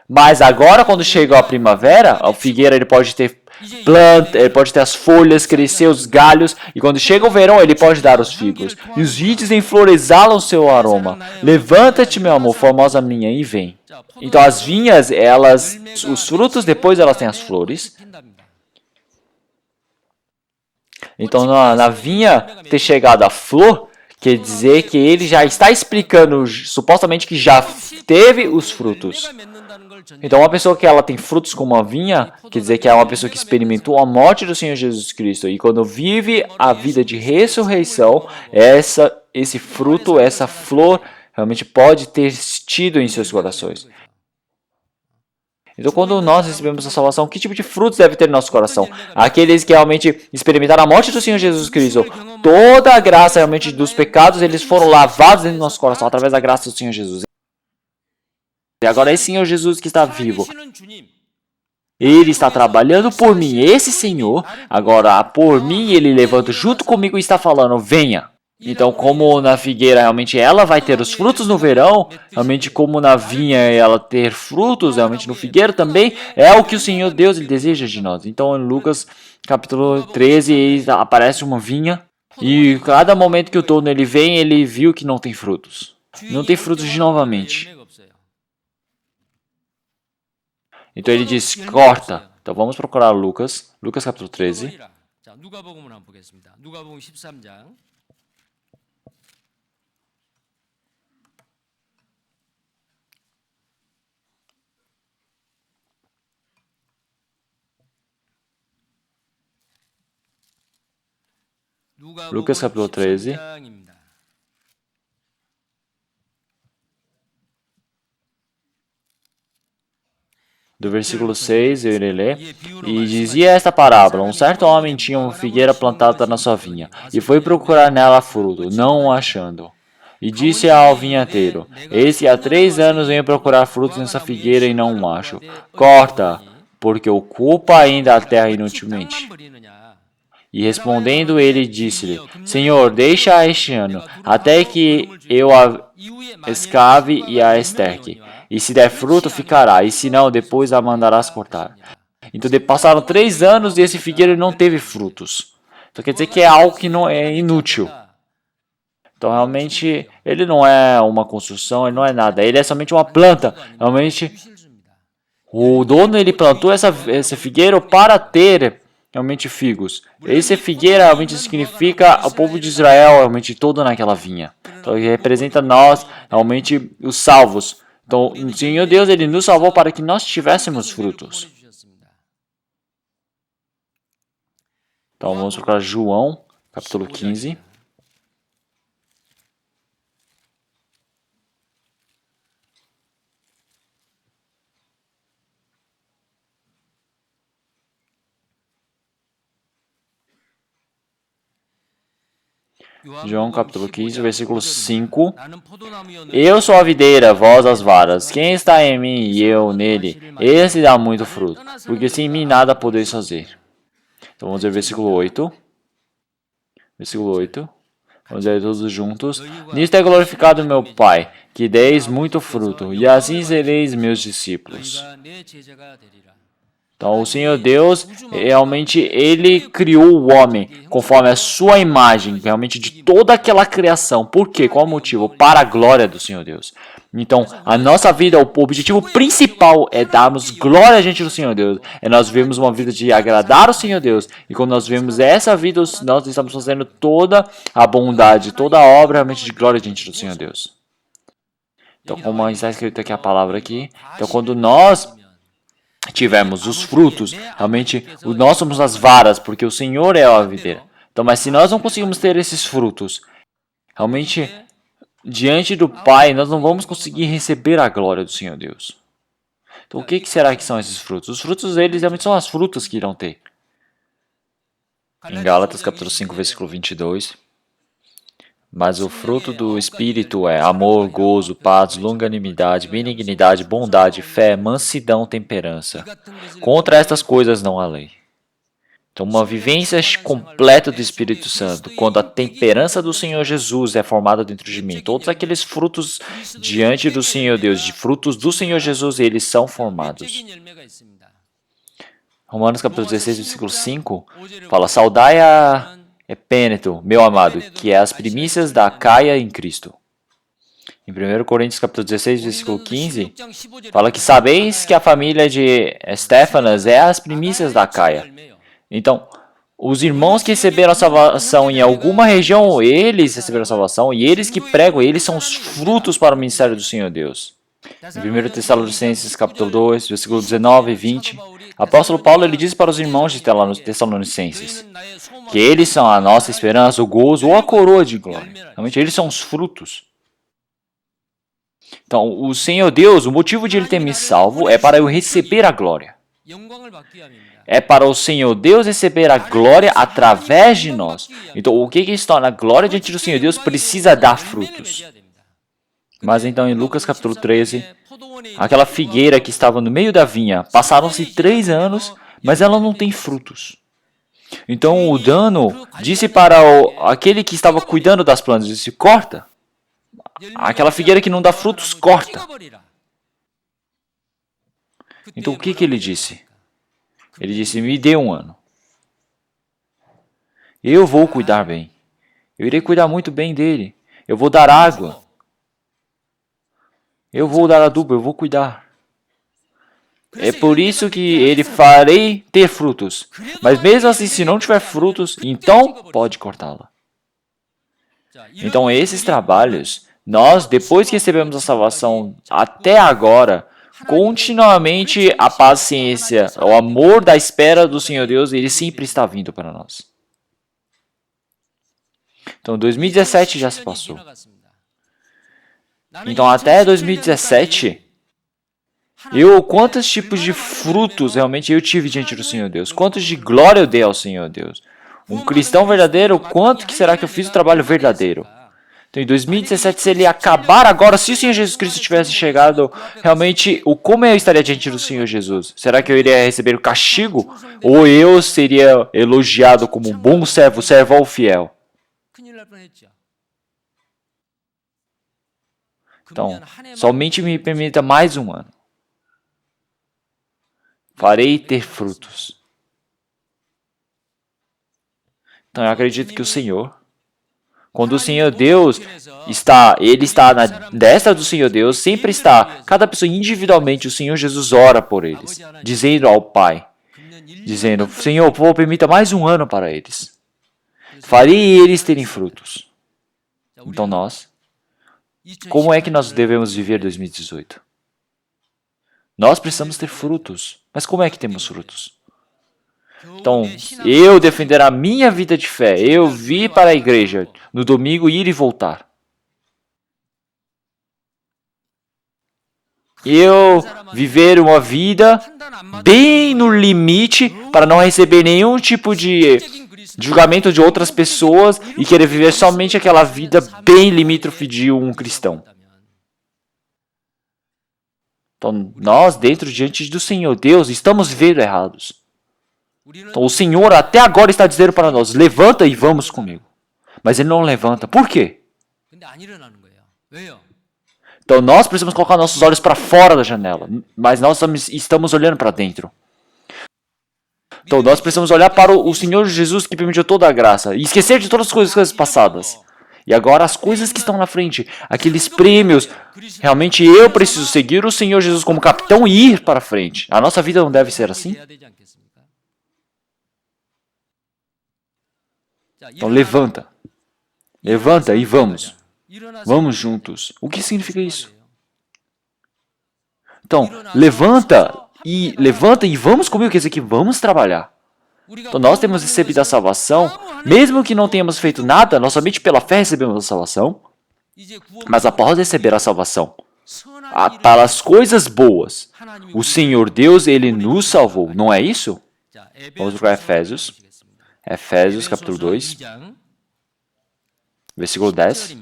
mas agora quando chega a primavera, a figueira ele pode ter planta, ele pode ter as folhas, crescer os galhos, e quando chega o verão, ele pode dar os figos. E os vides em flor exalam o seu aroma. Levanta-te, meu amor, formosa minha, e vem. Então as vinhas, os frutos depois elas têm as flores. Então na vinha ter chegado a flor, quer dizer que ele já está explicando, supostamente que já teve os frutos. Então, uma pessoa que ela tem frutos como a vinha, quer dizer que é uma pessoa que experimentou a morte do Senhor Jesus Cristo. E quando vive a vida de ressurreição, esse fruto, essa flor, realmente pode ter tido em seus corações. Então, quando nós recebemos a salvação, que tipo de frutos deve ter no nosso coração? Aqueles que realmente experimentaram a morte do Senhor Jesus Cristo. Toda a graça realmente dos pecados, eles foram lavados dentro do nosso coração através da graça do Senhor Jesus. E agora é o Senhor Jesus que está vivo. Ele está trabalhando por mim. Esse Senhor, agora por mim, ele levanta junto comigo e está falando, venha. Então, como na figueira realmente ela vai ter os frutos no verão, realmente como na vinha ela ter frutos, realmente no figueiro também, é o que o Senhor Deus ele deseja de nós. Então, em Lucas capítulo 13, aparece uma vinha e cada momento que o dono ele vem, ele viu que não tem frutos. Não tem frutos de novamente. Então ele diz, corta. Então vamos procurar Lucas, Lucas capítulo 13. Lucas capítulo 13. Do versículo 6, eu irei ler. E dizia esta parábola: um certo homem tinha uma figueira plantada na sua vinha, e foi procurar nela fruto, não o achando. E disse ao vinhateiro: eis que há 3 anos venho procurar frutos nessa figueira e não o acho. Corta, porque ocupa ainda a terra inutilmente. E respondendo ele, disse-lhe: Senhor, deixa este ano, até que eu a escave e a esterque. E se der fruto, ficará, e se não, depois a mandarás cortar. Então passaram 3 anos e esse figueiro não teve frutos. Então quer dizer que é algo que não é inútil. Então realmente ele não é uma construção, ele não é nada. Ele é somente uma planta. Realmente o dono ele plantou esse figueiro para ter realmente figos. Esse figueira realmente significa o povo de Israel, realmente todo naquela vinha. Então ele representa nós, realmente os salvos. Então o Senhor Deus ele nos salvou para que nós tivéssemos frutos. Então vamos procurar João, capítulo 15. João capítulo 15, versículo 5. Eu sou a videira, vós as varas. Quem está em mim e eu nele, esse dá muito fruto, porque sem mim nada podeis fazer. Então vamos ver versículo 8. Versículo 8. Vamos ler todos juntos. Nisto é glorificado meu Pai, que deis muito fruto, e assim sereis meus discípulos. Então, o Senhor Deus, realmente, Ele criou o homem conforme a sua imagem, realmente de toda aquela criação. Por quê? Qual o motivo? Para a glória do Senhor Deus. Então, a nossa vida, o objetivo principal é darmos glória a gente do Senhor Deus. É nós vivemos uma vida de agradar o Senhor Deus. E quando nós vivemos essa vida, nós estamos fazendo toda a bondade, toda a obra realmente de glória a gente do Senhor Deus. Então, como está escrito aqui a palavra aqui, então quando nós tivermos os frutos, realmente nós somos as varas, porque o Senhor é a videira. Então, mas se nós não conseguimos ter esses frutos, realmente diante do Pai, nós não vamos conseguir receber a glória do Senhor Deus. Então, o que será que são esses frutos? Os frutos deles realmente são as frutas que irão ter. Em Gálatas capítulo 5, versículo 22. Mas o fruto do Espírito é amor, gozo, paz, longanimidade, benignidade, bondade, fé, mansidão, temperança. Contra estas coisas não há lei. Então, uma vivência completa do Espírito Santo, quando a temperança do Senhor Jesus é formada dentro de mim, todos aqueles frutos diante do Senhor Deus, de frutos do Senhor Jesus, eles são formados. Romanos capítulo 16, versículo 5, fala, saudai a Epêneto, meu amado, que é as primícias da Caia em Cristo. Em 1 Coríntios capítulo 16, versículo 15, fala que sabeis que a família de Estéfanas é as primícias da Caia. Então, os irmãos que receberam a salvação em alguma região, eles receberam a salvação, e eles que pregam, eles são os frutos para o ministério do Senhor Deus. Em 1 Tessalonicenses capítulo 2, versículo 19 e 20, apóstolo Paulo ele diz para os irmãos de Tessalonicenses que eles são a nossa esperança, o gozo ou a coroa de glória. Realmente eles são os frutos. Então, o Senhor Deus, o motivo de Ele ter me salvo é para eu receber a glória. É para o Senhor Deus receber a glória através de nós. Então, o que se torna a glória diante do Senhor Deus precisa dar frutos. Mas então, em Lucas capítulo 13, aquela figueira que estava no meio da vinha, passaram-se 3 anos, mas ela não tem frutos. Então o dono disse para aquele que estava cuidando das plantas, disse, corta. Aquela figueira que não dá frutos, corta. Então o que ele disse? Ele disse, me dê 1 ano. Eu vou cuidar bem. Eu irei cuidar muito bem dele. Eu vou dar água. Eu vou dar adubo, eu vou cuidar. É por isso que ele farei ter frutos. Mas mesmo assim, se não tiver frutos, então pode cortá-la. Então esses trabalhos, nós, depois que recebemos a salvação até agora, continuamente a paciência, o amor da espera do Senhor Deus, ele sempre está vindo para nós. Então 2017 já se passou. Então até 2017, quantos tipos de frutos realmente eu tive diante do Senhor Deus? Quantos de glória eu dei ao Senhor Deus? Um cristão verdadeiro, quanto que será que eu fiz o trabalho verdadeiro? Então, em 2017, se ele acabar agora, se o Senhor Jesus Cristo tivesse chegado, realmente, como eu estaria diante do Senhor Jesus? Será que eu iria receber o castigo? Ou eu seria elogiado como um bom servo, servo fiel? Então, somente me permita mais um ano. Farei ter frutos. Então, eu acredito que o Senhor, quando o Senhor Deus Ele está na destra do Senhor Deus, sempre está, cada pessoa individualmente, o Senhor Jesus ora por eles, dizendo ao Pai, dizendo, Senhor, por favor, permita mais um ano para eles. Farei eles terem frutos. Então nós, como é que nós devemos viver 2018? Nós precisamos ter frutos, mas como é que temos frutos? Então, eu defender a minha vida de fé, eu vir para a igreja no domingo, ir e voltar. Eu viver uma vida bem no limite para não receber nenhum tipo de julgamento de outras pessoas e querer viver somente aquela vida bem limítrofe de um cristão. Então, nós, diante do Senhor Deus, estamos vivendo errados. Então, o Senhor até agora está dizendo para nós, levanta e vamos comigo. Mas Ele não levanta. Por quê? Então, nós precisamos colocar nossos olhos para fora da janela, mas nós estamos olhando para dentro. Então, nós precisamos olhar para o Senhor Jesus que permitiu toda a graça e esquecer de todas as coisas passadas. E agora as coisas que estão na frente, aqueles prêmios, realmente eu preciso seguir o Senhor Jesus como capitão e ir para frente. A nossa vida não deve ser assim? Então levanta. Levanta e vamos. Vamos juntos. O que significa isso? Então, levanta e vamos comigo, quer dizer que vamos trabalhar. Então nós temos recebido a salvação, mesmo que não tenhamos feito nada, nós somente pela fé recebemos a salvação. Mas após receber a salvação, para as coisas boas, o Senhor Deus, Ele nos salvou, não é isso? Vamos para Efésios. Efésios capítulo 2, versículo 10.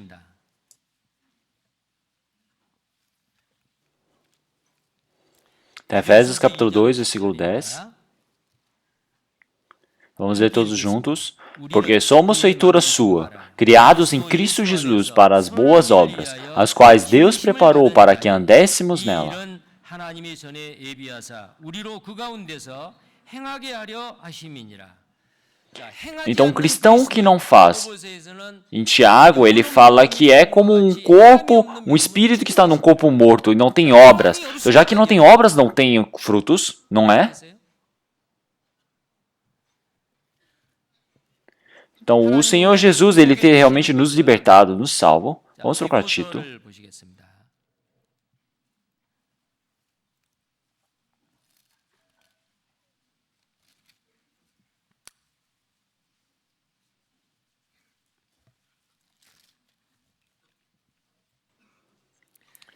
Efésios capítulo 2, versículo 10. Vamos ler todos juntos. Porque somos feitura sua, criados em Cristo Jesus para as boas obras, as quais Deus preparou para que andéssemos nela. Então, um cristão que não faz, em Tiago, ele fala que é como um corpo, um espírito que está num corpo morto e não tem obras. Então, já que não tem obras, não tem frutos, não é? Então, o Senhor Jesus, Ele ter realmente nos libertado, nos salvo. Vamos procurar Tito.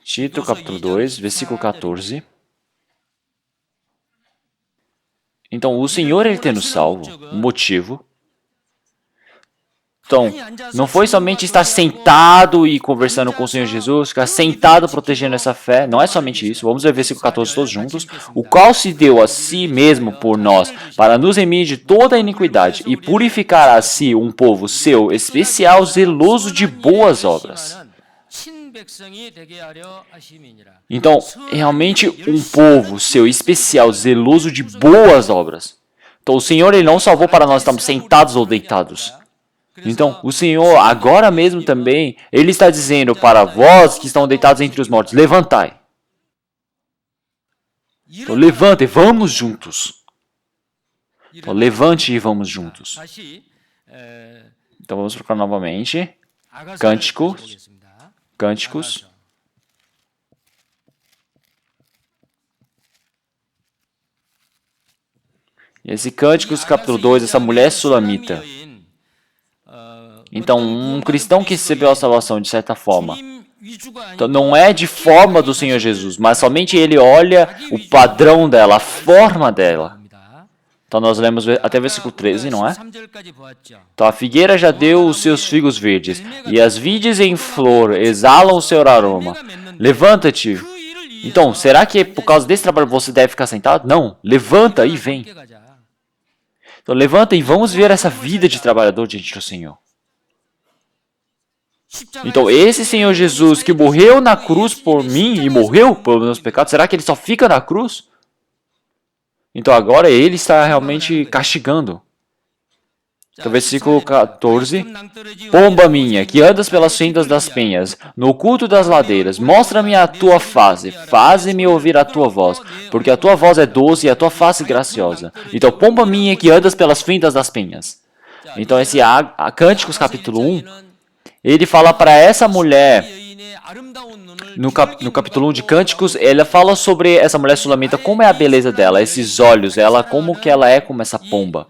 Tito, capítulo 2, versículo 14. Então, o Senhor, Ele ter nos salvo, o motivo. Então, não foi somente estar sentado e conversando com o Senhor Jesus, ficar sentado protegendo essa fé, não é somente isso. Vamos ver o versículo 14 todos juntos. O qual se deu a si mesmo por nós, para nos remir de toda a iniquidade e purificar a si um povo seu, especial, zeloso de boas obras. Então, realmente um povo seu, especial, zeloso de boas obras. Então, o Senhor, Ele não salvou para nós estarmos sentados ou deitados. Então, o Senhor, agora mesmo também, Ele está dizendo para vós que estão deitados entre os mortos, levantai. Então levanta e vamos juntos. Então levante e vamos juntos. Então vamos procurar novamente. Cânticos. Cânticos. E esse Cânticos, capítulo 2, essa mulher sulamita. Então, um cristão que recebeu a salvação de certa forma, então não é de forma do Senhor Jesus, mas somente ele olha o padrão dela, a forma dela. Então nós lemos até versículo 13, não é? Então a figueira já deu os seus figos verdes, e as vides em flor exalam o seu aroma. Levanta-te. Então, será que por causa desse trabalho você deve ficar sentado? Não, levanta e vem. Então levanta e vamos ver essa vida de trabalhador diante do Senhor. Então esse Senhor Jesus que morreu na cruz por mim e morreu pelos meus pecados, será que ele só fica na cruz? Então agora ele está realmente castigando. Então versículo 14. Pomba minha, que andas pelas fendas das penhas, no oculto das ladeiras, mostra-me a tua face, faze-me ouvir a tua voz, porque a tua voz é doce e a tua face graciosa. Então pomba minha, que andas pelas fendas das penhas. Então esse Cânticos capítulo 1, ele fala para essa mulher, no capítulo 1 de Cânticos, ela fala sobre essa mulher sulamita, como é a beleza dela, esses olhos, ela como que ela é como essa pomba.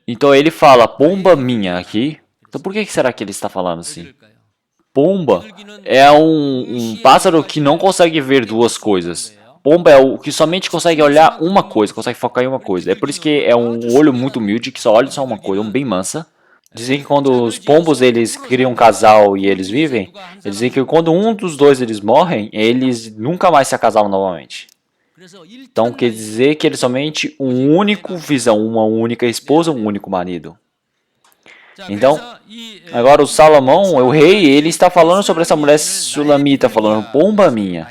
Então ele fala, pomba minha aqui. Então por que será que ele está falando assim? Pomba é um pássaro que não consegue ver duas coisas. Pomba é o que somente consegue olhar uma coisa, consegue focar em uma coisa. É por isso que é um olho muito humilde, que só olha só uma coisa, bem mansa. Dizem que quando os pombos eles criam um casal e eles vivem, eles dizem que quando um dos dois eles morrem, eles nunca mais se acasalam novamente. Então quer dizer que eles somente um único visão, uma única esposa, um único marido. Então, agora o Salomão, o rei, ele está falando sobre essa mulher sulamita, falando, pomba minha.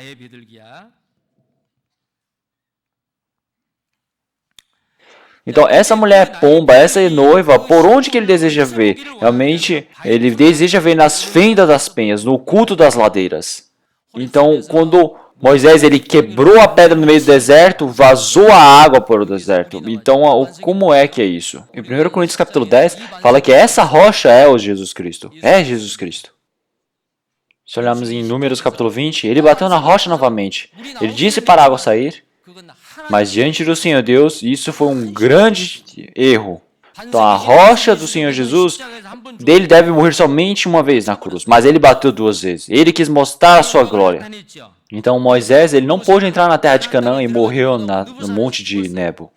Então, essa mulher pomba, essa noiva, por onde que ele deseja ver? Realmente, ele deseja ver nas fendas das penhas, no culto das ladeiras. Então, quando Moisés ele quebrou a pedra no meio do deserto, vazou a água para o deserto. Então, como é que é isso? Em 1 Coríntios capítulo 10, fala que essa rocha é o Jesus Cristo. É Jesus Cristo. Se olharmos em Números capítulo 20, ele bateu na rocha novamente. Ele disse para a água sair. Mas diante do Senhor Deus, isso foi um grande erro. Então a rocha do Senhor Jesus, dele deve morrer somente uma vez na cruz. Mas ele bateu duas vezes. Ele quis mostrar a sua glória. Então Moisés, ele não pôde entrar na terra de Canaã e morreu no monte de Nebo.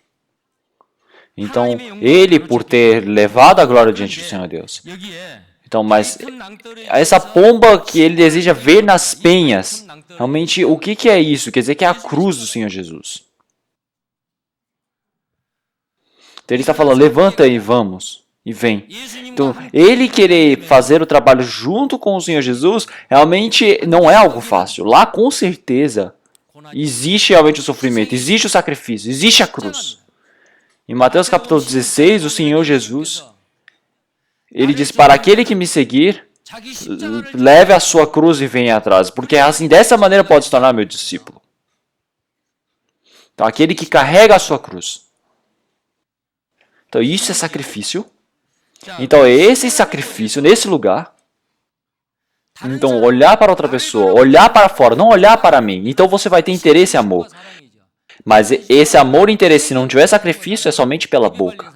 Então ele, por ter levado a glória diante do Senhor Deus. Então, mas essa pomba que ele deseja ver nas penhas, realmente o que é isso? Quer dizer que é a cruz do Senhor Jesus. Então ele está falando, levanta e vamos, e vem. Então, ele querer fazer o trabalho junto com o Senhor Jesus, realmente não é algo fácil. Lá, com certeza, existe realmente o sofrimento, existe o sacrifício, existe a cruz. Em Mateus capítulo 16, o Senhor Jesus, ele diz, para aquele que me seguir, leve a sua cruz e venha atrás, porque assim, dessa maneira pode se tornar meu discípulo. Então, aquele que carrega a sua cruz. Então, isso é sacrifício. Então, esse sacrifício, nesse lugar, então, olhar para outra pessoa, olhar para fora, não olhar para mim. Então, você vai ter interesse e amor. Mas esse amor e interesse, se não tiver sacrifício, é somente pela boca.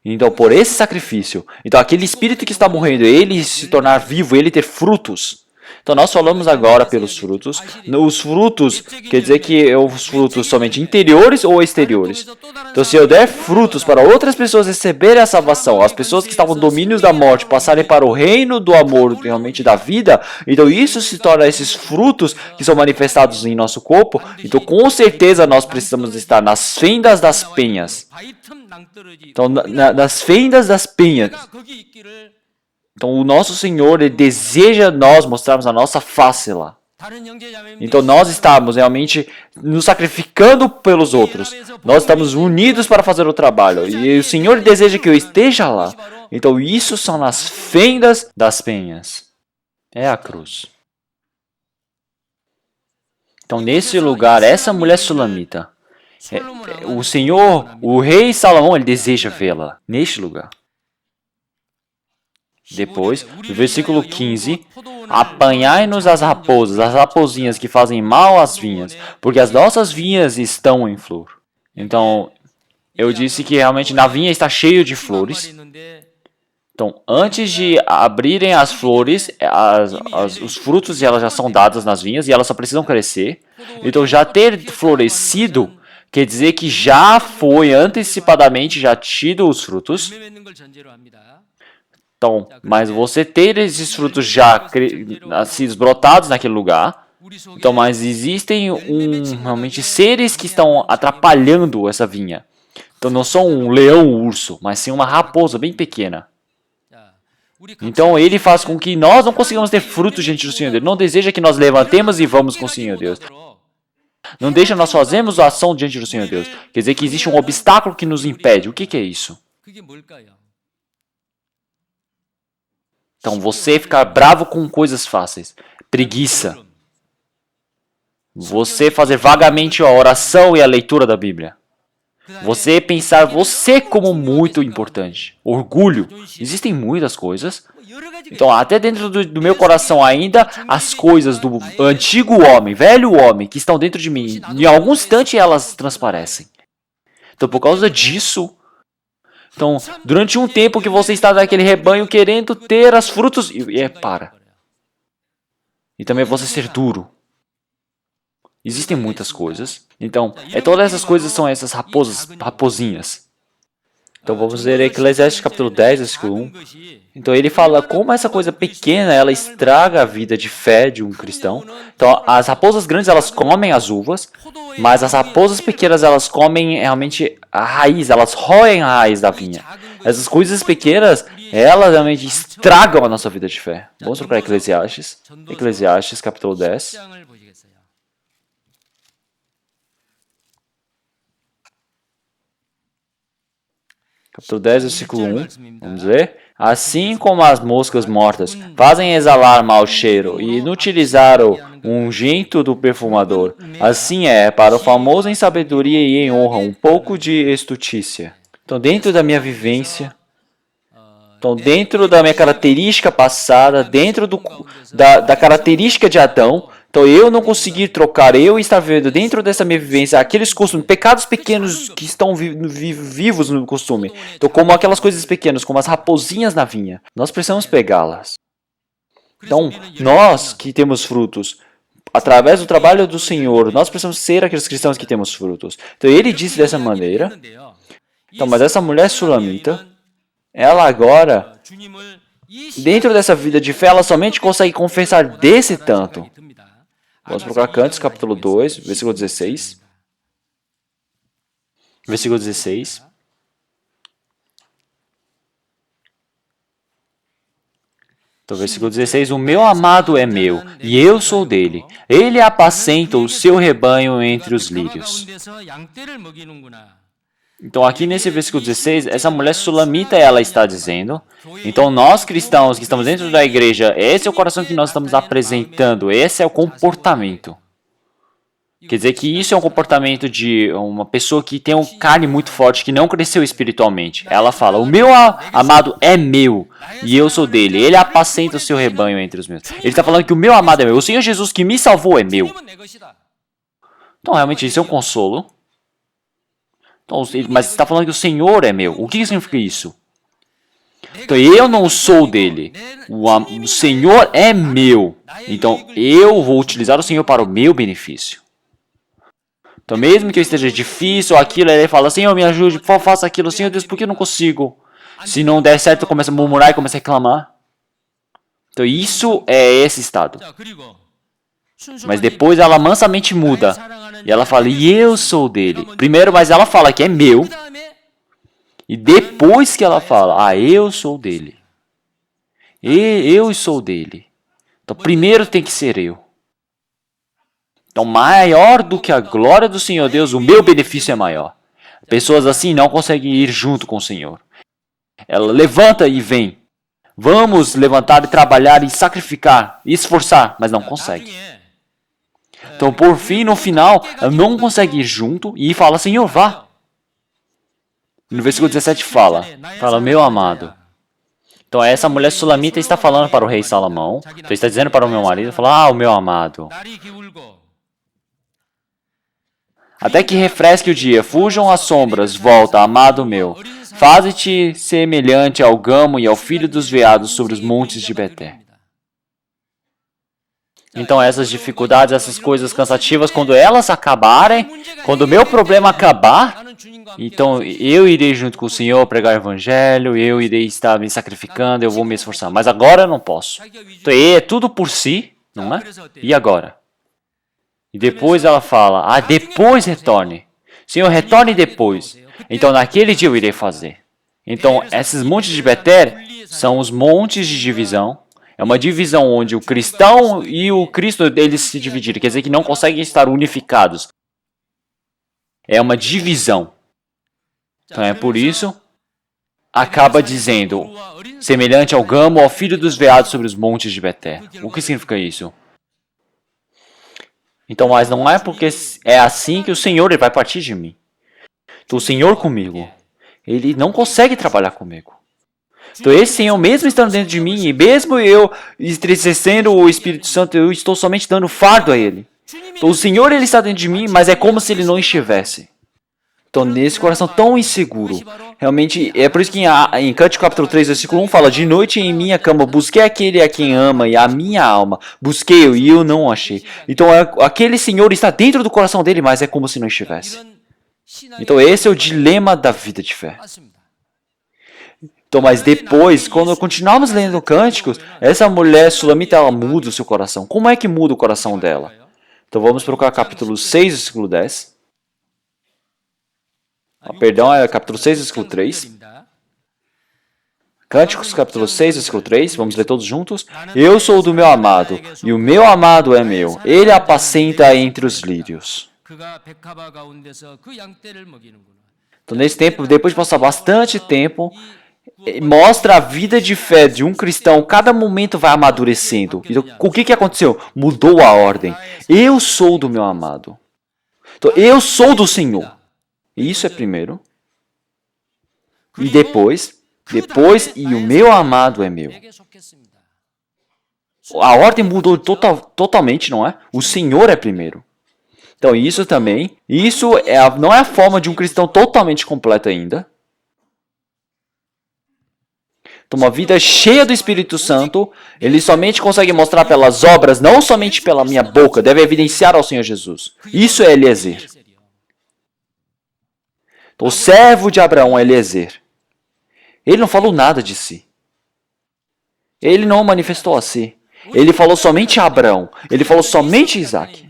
Então, por esse sacrifício, então aquele espírito que está morrendo, ele se tornar vivo, ele ter frutos. Então, nós falamos agora pelos frutos. Os frutos, quer dizer que os frutos somente interiores ou exteriores. Então, se eu der frutos para outras pessoas receberem a salvação, as pessoas que estavam domínios da morte passarem para o reino do amor, realmente da vida, então isso se torna esses frutos que são manifestados em nosso corpo. Então, com certeza, nós precisamos estar nas fendas das penhas. Então, nas fendas das penhas. Então, o nosso Senhor, ele deseja nós mostrarmos a nossa face lá. Então, nós estamos realmente nos sacrificando pelos outros. Nós estamos unidos para fazer o trabalho. E o Senhor deseja que eu esteja lá. Então, isso são nas fendas das penhas. É a cruz. Então, nesse lugar, essa mulher sulamita, o Senhor, o rei Salomão, ele deseja vê-la neste lugar. Depois, no versículo 15, apanhai-nos as raposas, as raposinhas que fazem mal às vinhas, porque as nossas vinhas estão em flor. Então, eu disse que realmente na vinha está cheio de flores. Então, antes de abrirem as flores, os frutos elas já são dados nas vinhas e elas só precisam crescer. Então, já ter florescido quer dizer que já foi antecipadamente já tido os frutos. Então, mas você ter esses frutos já nascidos, brotados naquele lugar. Então, mas existem realmente seres que estão atrapalhando essa vinha. Então, não são um leão ou um urso, mas sim uma raposa bem pequena. Então ele faz com que nós não consigamos ter frutos diante do Senhor Deus. Ele não deseja que nós levantemos e vamos com o Senhor Deus. Não deixa nós fazermos a ação diante do Senhor Deus. Quer dizer que existe um obstáculo que nos impede. O que é isso? Então você ficar bravo com coisas fáceis. Preguiça. Você fazer vagamente a oração e a leitura da Bíblia. Você pensar você como muito importante. Orgulho. Existem muitas coisas. Então, até dentro do meu coração ainda, as coisas do antigo homem, velho homem, que estão dentro de mim, em algum instante elas transparecem. Então, por causa disso, então, durante um tempo que você está naquele rebanho querendo ter as frutos, para. E também você ser duro. Existem muitas coisas. Então, todas essas coisas são essas raposinhas. Então, vamos ver Eclesiastes capítulo 10, versículo 1. Então, ele fala como essa coisa pequena, ela estraga a vida de fé de um cristão. Então, as raposas grandes, elas comem as uvas, mas as raposas pequenas, elas comem realmente a raiz, elas roem a raiz da vinha. Essas coisas pequenas, elas realmente estragam a nossa vida de fé. Vamos procurar Eclesiastes. Eclesiastes capítulo 10. Capítulo 10, versículo 1, vamos ver. Assim como as moscas mortas fazem exalar mau cheiro e inutilizaram o unguento do perfumador, assim é para o famoso em sabedoria e em honra um pouco de estutícia. Então, dentro da minha vivência, então, dentro da minha característica passada, dentro da característica de Adão, então eu não conseguir trocar, eu estar vivendo dentro dessa minha vivência, aqueles costumes, pecados pequenos que estão vivos no costume. Então como aquelas coisas pequenas, como as raposinhas na vinha, nós precisamos pegá-las. Então nós que temos frutos, através do trabalho do Senhor, nós precisamos ser aqueles cristãos que temos frutos. Então ele disse dessa maneira, então, mas essa mulher sulamita, ela agora, dentro dessa vida de fé, ela somente consegue confessar desse tanto. Vamos procurar Cantos, capítulo 2, versículo 16. Versículo 16. Então, versículo 16. O meu amado é meu, e eu sou dele. Ele apacenta o seu rebanho entre os lírios. Então, aqui nesse versículo 16, essa mulher sulamita, ela está dizendo, então nós cristãos que estamos dentro da igreja, esse é o coração que nós estamos apresentando, esse é o comportamento. Quer dizer que isso é um comportamento de uma pessoa que tem uma carne muito forte, que não cresceu espiritualmente. Ela fala, o meu amado é meu, e eu sou dele. Ele apacenta o seu rebanho entre os meus. Ele está falando que o meu amado é meu. O Senhor Jesus que me salvou é meu. Então, realmente, isso é um consolo. Então, mas está falando que o Senhor é meu. O que significa isso? Então, eu não sou dele. O Senhor é meu. Então, eu vou utilizar o Senhor para o meu benefício. Então, mesmo que eu esteja difícil, aquilo, ele fala, Senhor, me ajude, por favor, faça aquilo. Senhor Deus, por que eu não consigo? Se não der certo, eu começo a murmurar e começo a reclamar. Então, isso é esse estado. Mas depois ela mansamente muda. E ela fala, e eu sou dele. Primeiro, mas ela fala que é meu. E depois que ela fala, eu sou dele. Eu sou dele. Então, primeiro tem que ser eu. Então, maior do que a glória do Senhor Deus, o meu benefício é maior. Pessoas assim não conseguem ir junto com o Senhor. Ela levanta e vem. Vamos levantar e trabalhar e sacrificar e esforçar, mas não consegue. Então, por fim, no final, ela não consegue ir junto e fala, Senhor, vá. No versículo 17 fala, meu amado. Então, essa mulher sulamita está falando para o rei Salomão, então está dizendo para o meu marido, fala, o meu amado. Até que refresque o dia, fujam as sombras, volta, amado meu. Faze-te semelhante ao gamo e ao filho dos veados sobre os montes de Beté. Então essas dificuldades, essas coisas cansativas, quando elas acabarem, quando o meu problema acabar, então eu irei junto com o Senhor pregar o Evangelho, eu irei estar me sacrificando, eu vou me esforçar. Mas agora eu não posso. Então é tudo por si, não é? E agora? E depois ela fala, depois retorne. Senhor, retorne depois. Então naquele dia eu irei fazer. Então esses montes de Beté são os montes de divisão. É uma divisão onde o cristão e o Cristo eles se dividiram. Quer dizer que não conseguem estar unificados. É uma divisão. Então é por isso, acaba dizendo, semelhante ao gamo, ao filho dos veados sobre os montes de Beté. O que significa isso? Então, mas não é porque é assim que o Senhor ele vai partir de mim. Então o Senhor comigo, ele não consegue trabalhar comigo. Então esse Senhor, mesmo estando dentro de mim, e mesmo eu entristecendo o Espírito Santo, eu estou somente dando fardo a ele. Então o Senhor, ele está dentro de mim, mas é como se ele não estivesse. Então nesse coração tão inseguro, realmente, é por isso que em Cântico capítulo 3, versículo 1 fala, de noite em minha cama busquei aquele a quem ama e a minha alma, busquei-o e eu não achei. Então aquele Senhor está dentro do coração dele, mas é como se não estivesse. Então esse é o dilema da vida de fé. Então, mas depois, quando continuarmos lendo cânticos, essa mulher sulamita, ela muda o seu coração. Como é que muda o coração dela? Então vamos procurar capítulo 6, versículo 10. Perdão, é capítulo 6, versículo 3. Cânticos, capítulo 6, versículo 3. Vamos ler todos juntos. Eu sou do meu amado, e o meu amado é meu. Ele apacenta entre os lírios. Então, nesse tempo, depois de passar bastante tempo, mostra a vida de fé de um cristão, cada momento vai amadurecendo. Então, o que aconteceu? Mudou a ordem. Eu sou do meu amado. Então, eu sou do Senhor. Isso é primeiro. E depois, e o meu amado é meu. A ordem mudou totalmente, não é? O Senhor é primeiro. Então, isso também, não é a forma de um cristão totalmente completo ainda. Então, uma vida cheia do Espírito Santo, ele somente consegue mostrar pelas obras, não somente pela minha boca, deve evidenciar ao Senhor Jesus. Isso é Eliezer. Então, o servo de Abraão é Eliezer. Ele não falou nada de si. Ele não manifestou a si. Ele falou somente a Abraão. Ele falou somente a Isaac.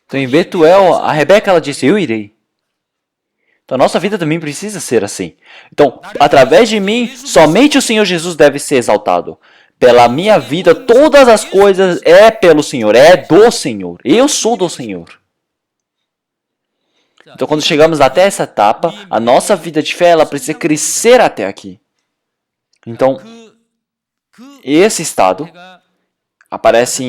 Então, em Betuel, a Rebeca ela disse, eu irei. Então, a nossa vida também precisa ser assim. Então, através de mim, somente o Senhor Jesus deve ser exaltado. Pela minha vida, todas as coisas é pelo Senhor, é do Senhor. Eu sou do Senhor. Então, quando chegamos até essa etapa, a nossa vida de fé ela precisa crescer até aqui. Então, esse estado aparece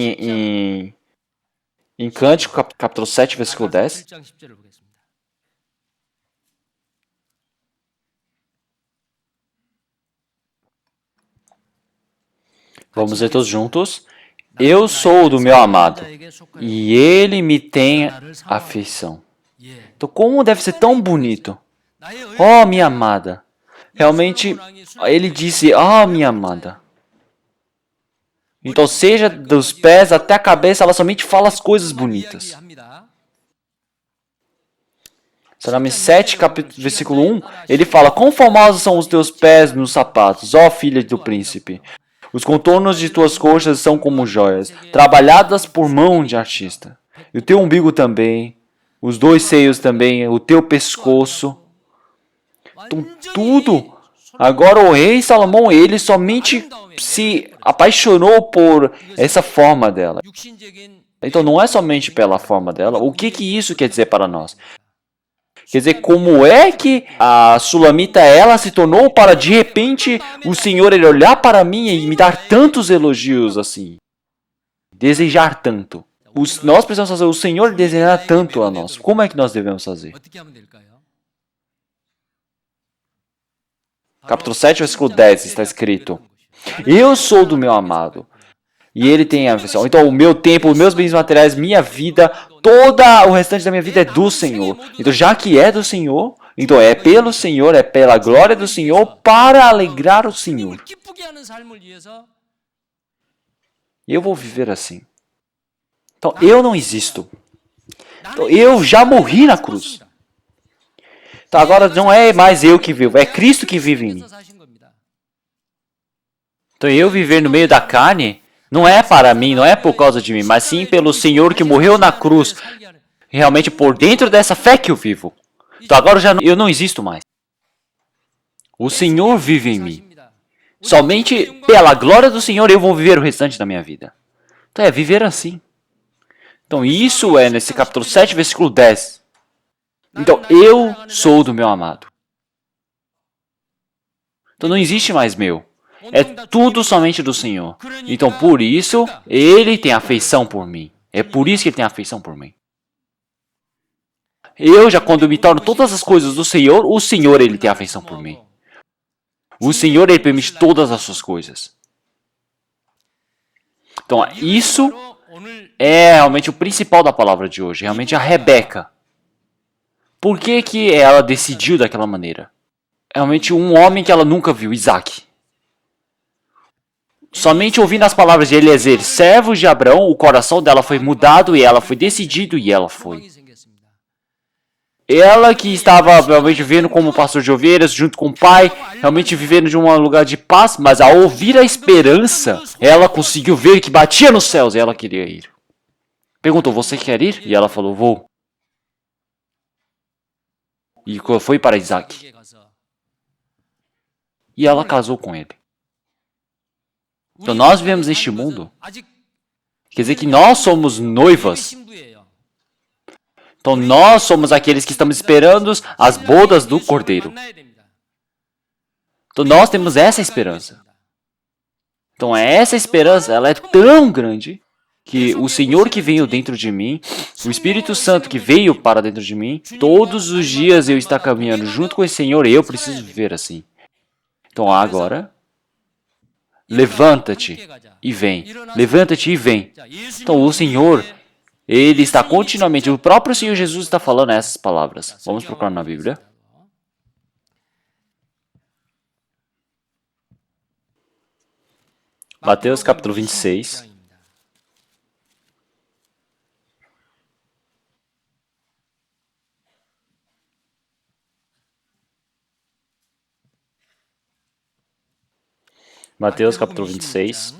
em Cântico, capítulo 7, versículo 10. Vamos ler todos juntos. Eu sou do meu amado, e ele me tem afeição. Então, como deve ser tão bonito? Oh, minha amada. Realmente, ele disse, oh, minha amada. Então, seja dos pés até a cabeça, ela somente fala as coisas bonitas. Salmo 7, versículo 1, ele fala, quão formosos são os teus pés nos sapatos, ó filha do príncipe. Os contornos de tuas coxas são como joias, trabalhadas por mão de artista. E o teu umbigo também, os dois seios também, o teu pescoço. Então, tudo. Agora o rei Salomão, ele somente se apaixonou por essa forma dela. Então, não é somente pela forma dela. O que isso quer dizer para nós? Quer dizer, como é que a Sulamita, ela se tornou para, de repente, o Senhor ele olhar para mim e me dar tantos elogios assim? Desejar tanto. nós precisamos fazer. O Senhor deseja tanto a nós. Como é que nós devemos fazer? Capítulo 7, versículo 10 está escrito: Eu sou do meu amado, e ele tem a visão. Então, o meu tempo, os meus bens materiais, minha vida, todo o restante da minha vida é do Senhor. Então, já que é do Senhor, então é pelo Senhor, é pela glória do Senhor, para alegrar o Senhor. Eu vou viver assim. Então, eu não existo. Então, eu já morri na cruz. Então, agora não é mais eu que vivo, é Cristo que vive em mim. Então, eu viver no meio da carne não é para mim, não é por causa de mim, mas sim pelo Senhor que morreu na cruz. Realmente por dentro dessa fé que eu vivo. Então, agora eu não existo mais. O Senhor vive em mim. Somente pela glória do Senhor eu vou viver o restante da minha vida. Então, é viver assim. Então, isso é nesse capítulo 7, versículo 10. Então, eu sou do meu amado. Então, não existe mais meu. É tudo somente do Senhor. Então, por isso, Ele tem afeição por mim. É por isso que Ele tem afeição por mim. Quando eu me torno todas as coisas do Senhor, o Senhor, Ele tem afeição por mim. O Senhor, Ele permite todas as suas coisas. Então, isso é realmente o principal da palavra de hoje. Realmente a Rebeca. Por que que ela decidiu daquela maneira? Realmente um homem que ela nunca viu, Isaac. Somente ouvindo as palavras de Eliezer, servo de Abraão, o coração dela foi mudado e ela foi decidido e ela foi. Ela que estava realmente vivendo como pastor de ovelhas, junto com o pai, realmente vivendo de um lugar de paz, mas ao ouvir a esperança, ela conseguiu ver que batia nos céus e ela queria ir. Perguntou, você quer ir? E ela falou, vou. E foi para Isaac. E ela casou com ele. Então nós vivemos neste mundo. Quer dizer que nós somos noivas. Então nós somos aqueles que estamos esperando as bodas do Cordeiro. Então nós temos essa esperança. Então essa esperança, ela é tão grande que o Senhor que veio dentro de mim, o Espírito Santo que veio para dentro de mim, todos os dias eu estou caminhando junto com esse Senhor e eu preciso viver assim. Então agora, levanta-te e vem. Levanta-te e vem. Então o Senhor, Ele está continuamente, o próprio Senhor Jesus está falando essas palavras. Vamos procurar na Bíblia. Mateus capítulo 26. Mateus capítulo 26.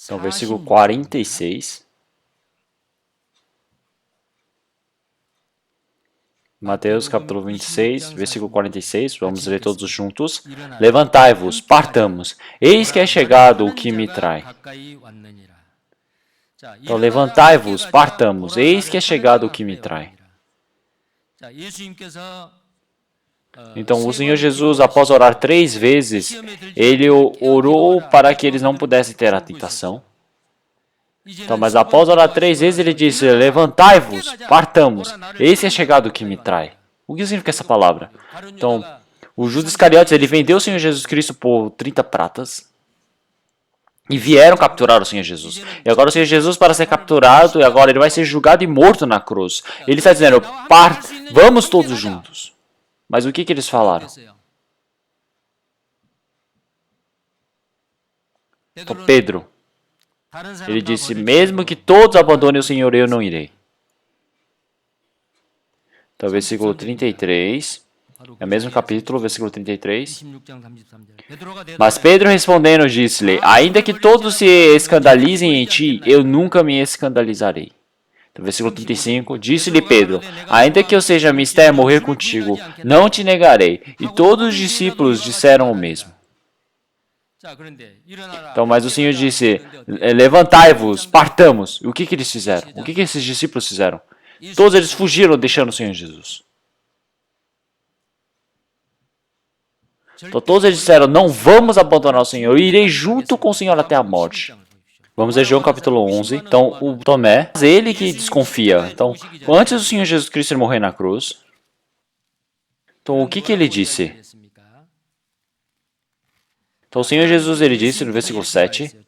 Então, versículo 46. Mateus capítulo 26, versículo 46. Vamos ler todos juntos. Levantai-vos, partamos. Eis que é chegado o que me trai. Então, levantai-vos, partamos. Eis que é chegado o que me trai. Então, o Senhor Jesus, após orar 3 vezes, Ele orou para que eles não pudessem ter a tentação. Então, mas após orar 3 vezes, Ele disse, levantai-vos, partamos. Eis que é chegado o que me trai. O que significa essa palavra? Então, o Judas Iscariotes, ele vendeu o Senhor Jesus Cristo por 30 pratas. E vieram capturar o Senhor Jesus. E agora o Senhor Jesus, para ser capturado, e agora ele vai ser julgado e morto na cruz. Ele está dizendo, vamos todos juntos. Mas o que eles falaram? Então, Pedro, ele disse, mesmo que todos abandonem o Senhor, eu não irei. Então, versículo 33, é o mesmo capítulo, versículo 33. Mas Pedro respondendo disse-lhe, ainda que todos se escandalizem em ti, eu nunca me escandalizarei. Então, versículo 35, disse-lhe Pedro, ainda que eu seja mister morrer contigo, não te negarei. E todos os discípulos disseram o mesmo. Então, mas o Senhor disse, levantai-vos, partamos. E o que eles fizeram? O que esses discípulos fizeram? Todos eles fugiram deixando o Senhor Jesus. Então todos eles disseram, não vamos abandonar o Senhor, eu irei junto com o Senhor até a morte. Vamos ler João capítulo 11. Então o Tomé, ele que desconfia. Então antes do Senhor Jesus Cristo morrer na cruz, então o que ele disse? Então o Senhor Jesus ele disse no versículo 7,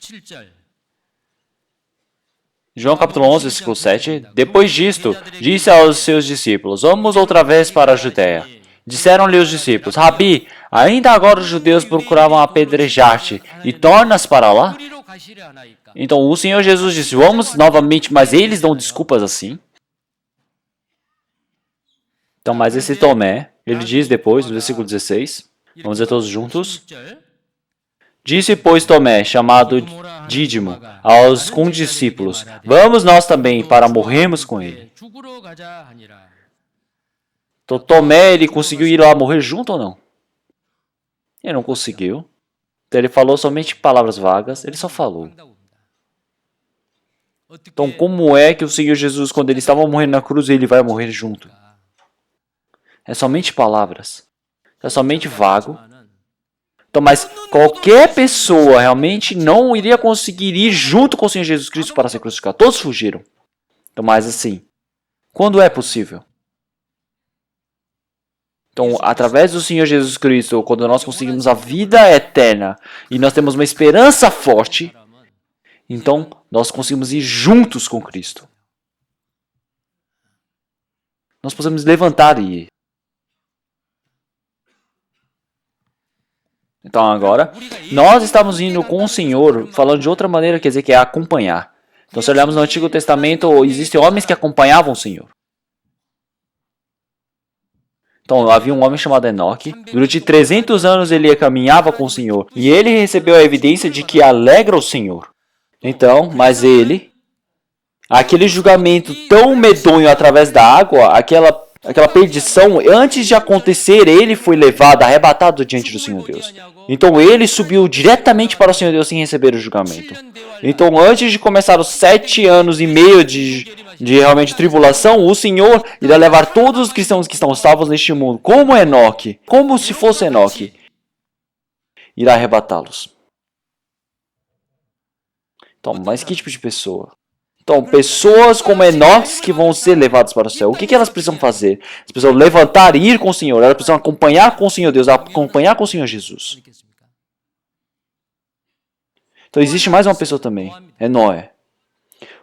João capítulo 11, versículo 7, depois disto, disse aos seus discípulos, vamos outra vez para a Judéia. Disseram-lhe os discípulos, Rabi, ainda agora os judeus procuravam apedrejar-te, e tornas para lá? Então o Senhor Jesus disse, vamos novamente, mas eles dão desculpas assim? Então, mas esse Tomé, ele diz depois, no versículo 16, vamos ler todos juntos. Disse, pois, Tomé, chamado Dídimo, aos condiscípulos, vamos nós também para morrermos com ele. Então, Tomé, ele conseguiu ir lá morrer junto ou não? Ele não conseguiu. Então, ele falou somente palavras vagas, ele só falou. Então, como é que o Senhor Jesus, quando ele estava morrendo na cruz, ele vai morrer junto? É somente palavras. É somente vago. Então, mas qualquer pessoa realmente não iria conseguir ir junto com o Senhor Jesus Cristo para ser crucificado. Todos fugiram. Então, mas assim, quando é possível? Então, através do Senhor Jesus Cristo, quando nós conseguimos a vida eterna e nós temos uma esperança forte, então nós conseguimos ir juntos com Cristo. Nós podemos levantar e ir. Então agora, nós estamos indo com o Senhor, falando de outra maneira, quer dizer que é acompanhar. Então se olharmos no Antigo Testamento, existem homens que acompanhavam o Senhor. Então havia um homem chamado Enoque, durante 300 anos ele caminhava com o Senhor, e ele recebeu a evidência de que alegra o Senhor. Então, mas ele, aquele julgamento tão medonho através da água, aquela perdição, antes de acontecer, ele foi levado, arrebatado diante do Senhor Deus. Então ele subiu diretamente para o Senhor Deus sem receber o julgamento. Então antes de começar os 7 anos e meio de realmente tribulação, o Senhor irá levar todos os cristãos que estão salvos neste mundo, como Enoque, como se fosse Enoque, irá arrebatá-los. Então, mas que tipo de pessoa? Então, pessoas como Enoque que vão ser levadas para o céu. O que elas precisam fazer? Elas precisam levantar e ir com o Senhor. Elas precisam acompanhar com o Senhor Deus, acompanhar com o Senhor Jesus. Então, existe mais uma pessoa também. É Noé.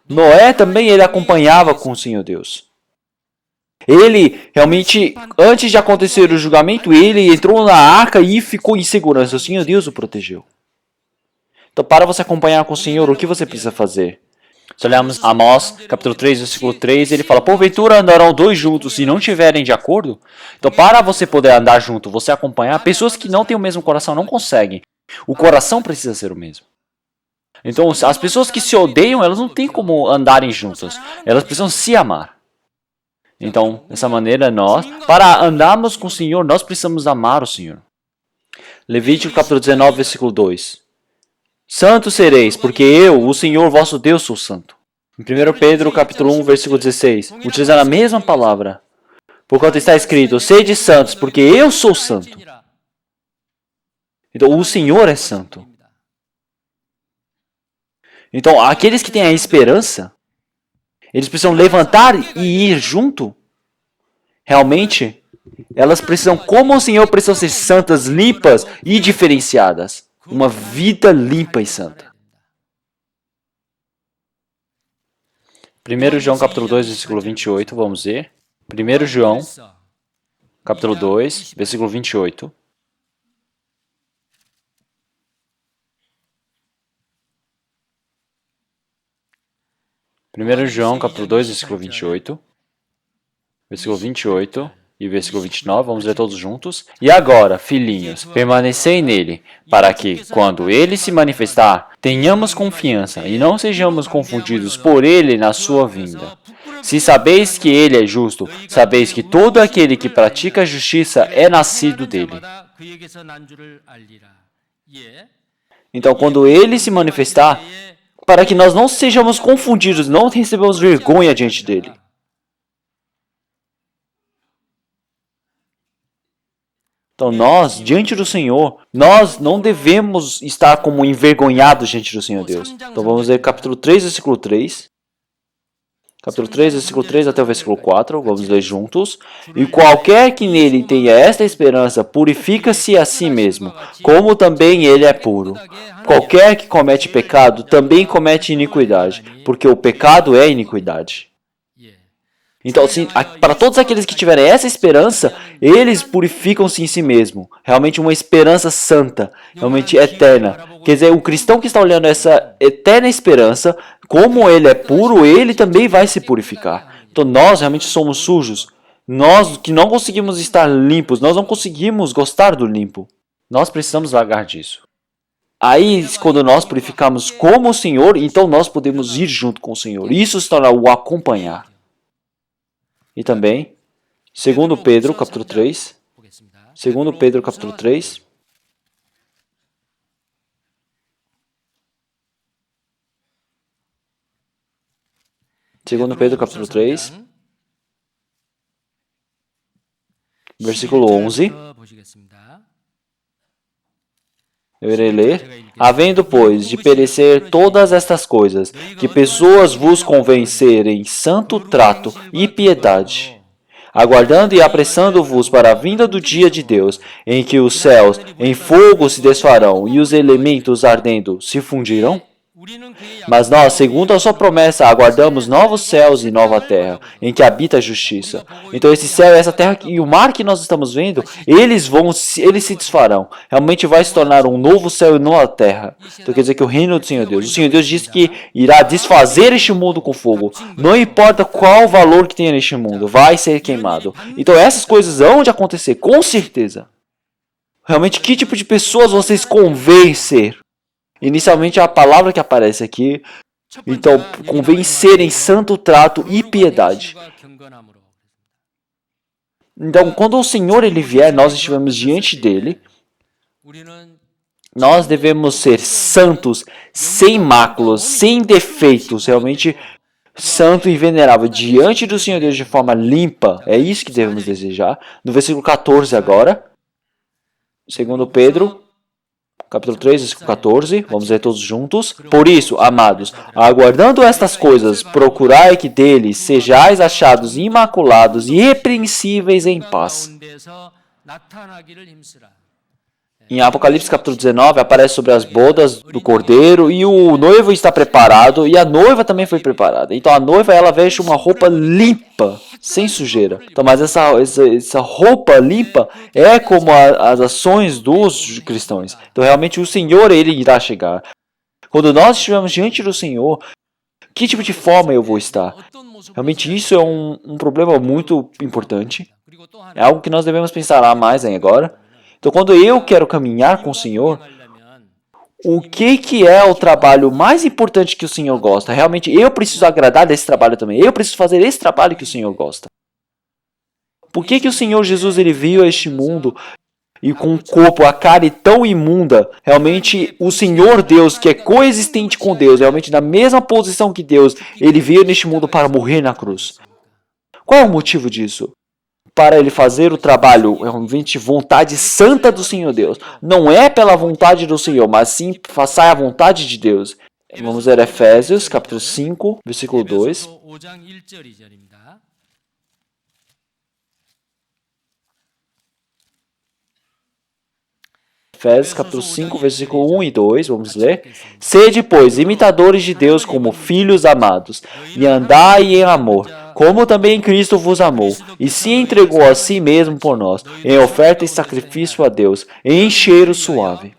Noé também, ele acompanhava com o Senhor Deus. Ele, realmente, antes de acontecer o julgamento, ele entrou na arca e ficou em segurança. O Senhor Deus o protegeu. Então, para você acompanhar com o Senhor, o que você precisa fazer? Se olharmos Amós, capítulo 3, versículo 3, ele fala, porventura andarão dois juntos se não tiverem de acordo? Então, para você poder andar junto, você acompanhar, pessoas que não têm o mesmo coração não conseguem. O coração precisa ser o mesmo. Então, as pessoas que se odeiam, elas não têm como andarem juntas. Elas precisam se amar. Então, dessa maneira, nós, para andarmos com o Senhor, nós precisamos amar o Senhor. Levítico, capítulo 19, versículo 2. Santos sereis, porque eu, o Senhor vosso Deus, sou santo. Em 1 Pedro, capítulo 1, versículo 16, utilizando a mesma palavra. Porquanto está escrito, sede santos, porque eu sou santo. Então, o Senhor é santo. Então, aqueles que têm a esperança, eles precisam levantar e ir junto. Realmente, elas precisam, como o Senhor, precisam ser santas, limpas e diferenciadas. Uma vida limpa e santa. 1 João capítulo 2, versículo 28, vamos ver. 1 João capítulo 2, versículo 28. 1 João capítulo 2, versículo 28. Versículo 28. E versículo 29, vamos ler todos juntos. E agora, filhinhos, permanecei nele, para que, quando ele se manifestar, tenhamos confiança e não sejamos confundidos por ele na sua vinda. Se sabeis que ele é justo, sabeis que todo aquele que pratica a justiça é nascido dele. Então, quando ele se manifestar, para que nós não sejamos confundidos, não recebamos vergonha diante dele. Então nós, diante do Senhor, nós não devemos estar como envergonhados diante do Senhor Deus. Então vamos ler capítulo 3, versículo 3. Capítulo 3, versículo 3 até o versículo 4, vamos ler juntos. E qualquer que nele tenha esta esperança, purifica-se a si mesmo, como também ele é puro. Qualquer que comete pecado, também comete iniquidade, porque o pecado é iniquidade. Então, assim, para todos aqueles que tiverem essa esperança, eles purificam-se em si mesmo. Realmente uma esperança santa, realmente eterna. Quer dizer, o cristão que está olhando essa eterna esperança, como ele é puro, ele também vai se purificar. Então nós realmente somos sujos. Nós que não conseguimos estar limpos, nós não conseguimos gostar do limpo. Nós precisamos largar disso. Aí, quando nós purificamos como o Senhor, então nós podemos ir junto com o Senhor. Isso se torna o acompanhar. E também, 2 Pedro, capítulo 3. 2 Pedro, capítulo 3. Segundo Pedro, capítulo 3. Versículo 11. Eu irei ler. Havendo, pois, de perecer todas estas coisas, que pessoas vos convencerem santo trato e piedade, aguardando e apressando-vos para a vinda do dia de Deus, em que os céus em fogo se desfarão e os elementos ardendo se fundirão? Mas nós, segundo a sua promessa, aguardamos novos céus e nova terra, em que habita a justiça. Então esse céu e essa terra e o mar que nós estamos vendo, eles se desfarão. Realmente vai se tornar um novo céu e nova terra. Então quer dizer que o reino do Senhor Deus. O Senhor Deus disse que irá desfazer este mundo com fogo. Não importa qual o valor que tenha neste mundo, vai ser queimado. Então essas coisas vão de acontecer, com certeza. Realmente, que tipo de pessoas vocês convêm ser? Inicialmente a palavra que aparece aqui, então, convencer em santo trato e piedade. Então, quando o Senhor ele vier, nós estivermos diante dele, nós devemos ser santos, sem máculas, sem defeitos, realmente santo e venerável, diante do Senhor Deus de forma limpa. É isso que devemos desejar. No versículo 14 agora, 2 Pedro, capítulo 3, versículo 14, vamos ler todos juntos. Por isso, amados, aguardando estas coisas, procurai que deles sejais achados imaculados e irrepreensíveis em paz. Em Apocalipse capítulo 19 aparece sobre as bodas do Cordeiro e o noivo está preparado e a noiva também foi preparada. Então a noiva ela veste uma roupa limpa, sem sujeira. Então, mas essa roupa limpa é como as ações dos cristãos. Então realmente o Senhor ele irá chegar. Quando nós estivermos diante do Senhor, que tipo de forma eu vou estar? Realmente isso é um problema muito importante. É algo que nós devemos pensar mais agora. Então, quando eu quero caminhar com o Senhor, o que é o trabalho mais importante que o Senhor gosta? Realmente, eu preciso agradar desse trabalho também. Eu preciso fazer esse trabalho que o Senhor gosta. Por que o Senhor Jesus ele veio a este mundo e com um corpo, a carne tão imunda? Realmente, o Senhor Deus, que é coexistente com Deus, realmente na mesma posição que Deus, ele veio neste mundo para morrer na cruz. Qual é o motivo disso? Para ele fazer o trabalho, realmente vontade santa do Senhor Deus. Não é pela vontade do Senhor, mas sim faça a vontade de Deus. Vamos ler Efésios, capítulo 5, versículo 2. Efésios, capítulo 5, versículo 1 e 2, vamos ler. Sede, pois, imitadores de Deus como filhos amados, e andai em amor, como também Cristo vos amou, e se entregou a si mesmo por nós, em oferta e sacrifício a Deus, em cheiro suave.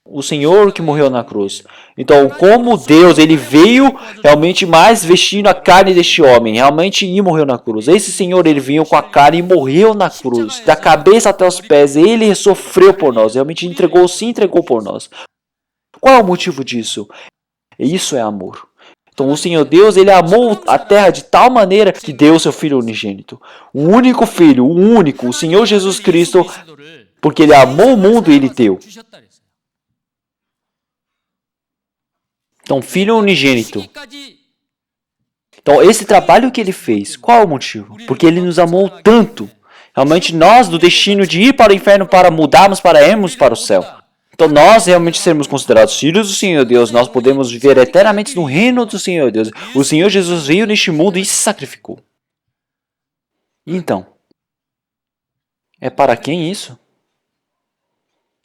O Senhor que morreu na cruz. Então, como Deus, ele veio realmente mais vestindo a carne deste homem, realmente e morreu na cruz. Esse Senhor, ele veio com a carne e morreu na cruz, da cabeça até os pés. Ele sofreu por nós, realmente se entregou por nós. Qual é o motivo disso? Isso é amor. Então, o Senhor Deus, ele amou a terra de tal maneira que deu seu Filho unigênito. O único Filho, o único, o Senhor Jesus Cristo, porque ele amou o mundo e ele deu. Então, Filho unigênito, Então, esse trabalho que ele fez, qual é o motivo? Porque ele nos amou tanto. Realmente, nós, do destino de ir para o inferno para mudarmos, para irmos para o céu. Então, nós realmente sermos considerados filhos do Senhor Deus, nós podemos viver eternamente no reino do Senhor Deus. O Senhor Jesus veio neste mundo e se sacrificou. Então, é para quem isso?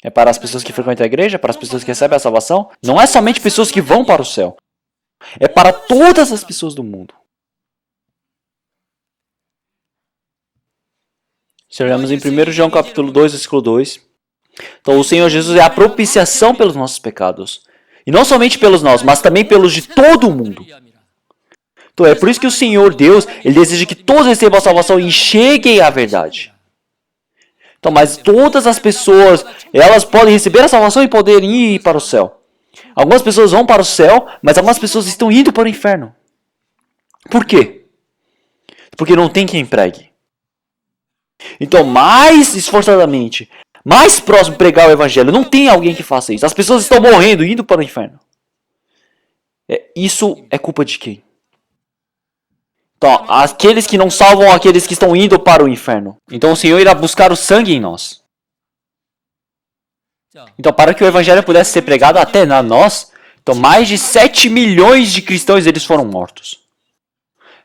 É para as pessoas que frequentam a igreja? Para as pessoas que recebem a salvação? Não é somente pessoas que vão para o céu. É para todas as pessoas do mundo. Se olharmos em 1 João capítulo 2, versículo 2. Então o Senhor Jesus é a propiciação pelos nossos pecados. E não somente pelos nossos, mas também pelos de todo o mundo. Então é por isso que o Senhor Deus, Ele deseja que todos recebam a salvação e cheguem à verdade. Então, mas todas as pessoas, elas podem receber a salvação e poderem ir para o céu. Algumas pessoas vão para o céu, mas algumas pessoas estão indo para o inferno. Por quê? Porque não tem quem pregue. Então, mais esforçadamente, mais próximo pregar o evangelho, não tem alguém que faça isso. As pessoas estão morrendo, indo para o inferno. Isso é culpa de quem? Então, aqueles que não salvam aqueles que estão indo para o inferno. Então, o Senhor irá buscar o sangue em nós. Então, para que o evangelho pudesse ser pregado até nós, então mais de 7 milhões de cristãos eles foram mortos.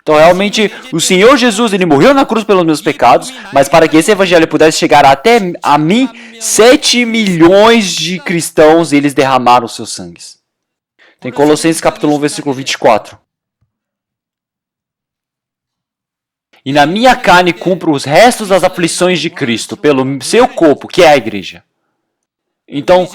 Então, realmente, o Senhor Jesus, ele morreu na cruz pelos meus pecados, mas para que esse evangelho pudesse chegar até a mim, 7 milhões de cristãos, eles derramaram os seus sangues. Tem Colossenses capítulo 1, versículo 24. E na minha carne cumpro os restos das aflições de Cristo, pelo seu corpo, que é a igreja. Então,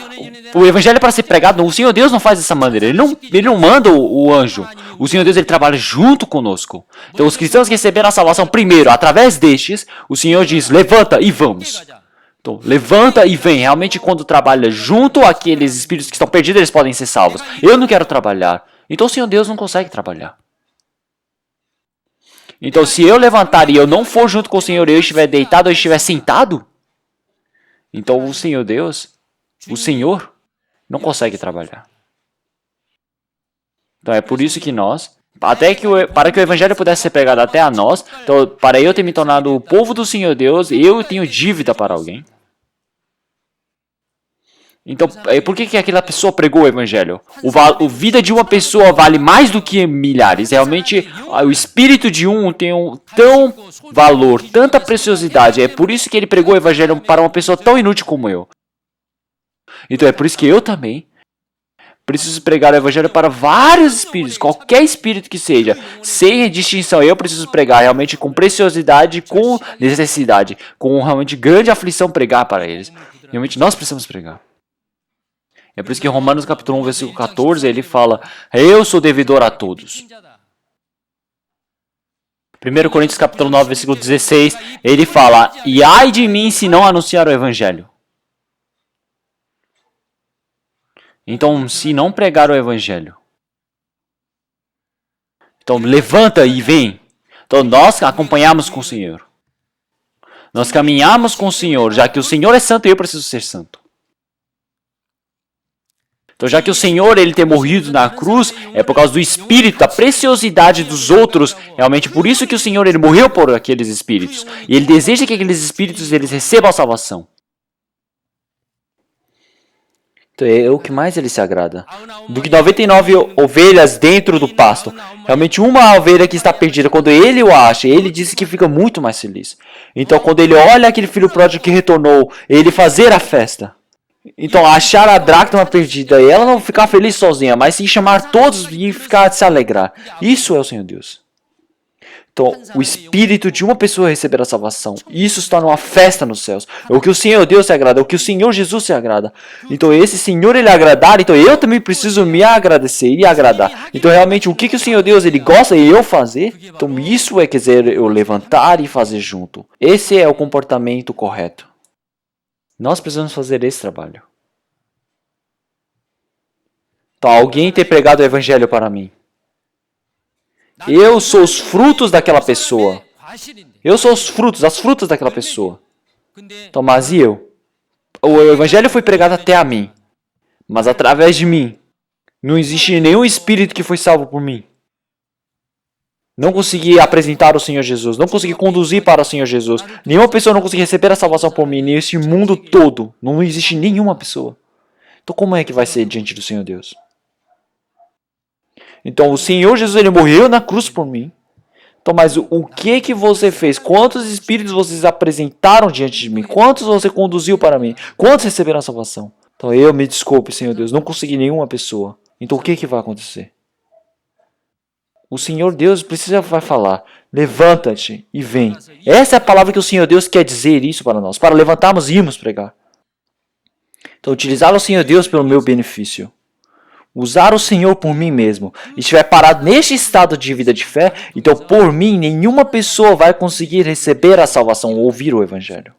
o evangelho é para ser pregado, o Senhor Deus não faz dessa maneira, ele não manda o anjo. O Senhor Deus, ele trabalha junto conosco. Então, os cristãos que receberam a salvação primeiro, através destes, o Senhor diz, levanta e vamos. Então, levanta e vem. Realmente, quando trabalha junto àqueles espíritos que estão perdidos, eles podem ser salvos. Eu não quero trabalhar. Então, o Senhor Deus não consegue trabalhar. Então, se eu levantar e eu não for junto com o Senhor, eu estiver deitado ou estiver sentado, então o Senhor Deus, o Senhor, não consegue trabalhar. Então, é por isso que nós, para que o Evangelho pudesse ser pregado até a nós, então, para eu ter me tornado o povo do Senhor Deus, eu tenho dívida para alguém. Então, por que aquela pessoa pregou o evangelho? A vida de uma pessoa vale mais do que milhares. Realmente, o espírito de um tem tão valor, tanta preciosidade. É por isso que ele pregou o evangelho para uma pessoa tão inútil como eu. Então, é por isso que eu também preciso pregar o evangelho para vários espíritos, qualquer espírito que seja, sem distinção. Eu preciso pregar realmente com preciosidade, com necessidade, com realmente grande aflição pregar para eles. Realmente, nós precisamos pregar. É por isso que em Romanos capítulo 1, versículo 14, ele fala, eu sou devedor a todos. 1 Coríntios capítulo 9, versículo 16, ele fala, e ai de mim se não anunciar o evangelho. Então, se não pregar o evangelho, então levanta e vem. Então, nós acompanhamos com o Senhor. Nós caminhamos com o Senhor, já que o Senhor é santo e eu preciso ser santo. Então, já que o Senhor ele ter morrido na cruz, é por causa do Espírito, da preciosidade dos outros. Realmente, por isso que o Senhor ele morreu por aqueles espíritos. E ele deseja que aqueles espíritos eles recebam a salvação. Então, é o que mais ele se agrada. Do que 99 ovelhas dentro do pasto. Realmente, uma ovelha que está perdida, quando ele o acha, ele disse que fica muito mais feliz. Então, quando ele olha aquele filho pródigo que retornou, ele fazer a festa. Então, achar a dracma perdida e ela não ficar feliz sozinha, mas sim chamar todos e ficar se alegrar. Isso é o Senhor Deus. Então, o espírito de uma pessoa receber a salvação, isso se torna uma festa nos céus. É o que o Senhor Deus se agrada, é o que o Senhor Jesus se agrada. Então, esse Senhor ele agradar, então eu também preciso me agradecer e agradar. Então, realmente, o que o Senhor Deus ele gosta e eu fazer, então isso é quer dizer eu levantar e fazer junto. Esse é o comportamento correto. Nós precisamos fazer esse trabalho. Então, alguém ter pregado o evangelho para mim. Eu sou os frutos daquela pessoa. Eu sou os frutos, as frutas daquela pessoa. Então, mas e eu? O evangelho foi pregado até a mim. Mas através de mim, não existe nenhum espírito que foi salvo por mim. não consegui apresentar o Senhor Jesus, não consegui conduzir para o Senhor Jesus. Nenhuma pessoa não conseguiu receber a salvação por mim, nesse mundo todo. Não existe nenhuma pessoa. Então como é que vai ser diante do Senhor Deus? Então o Senhor Jesus, ele morreu na cruz por mim. Então, mas o que você fez? Quantos espíritos vocês apresentaram diante de mim? Quantos você conduziu para mim? Quantos receberam a salvação? Então eu, me desculpe, Senhor Deus, não consegui nenhuma pessoa. Então o que vai acontecer? O Senhor Deus vai falar, levanta-te e vem. Essa é a palavra que o Senhor Deus quer dizer isso para nós, para levantarmos e irmos pregar. Então utilizar o Senhor Deus pelo meu benefício. Usar o Senhor por mim mesmo. E estiver parado neste estado de vida de fé, então por mim nenhuma pessoa vai conseguir receber a salvação ou ouvir o Evangelho.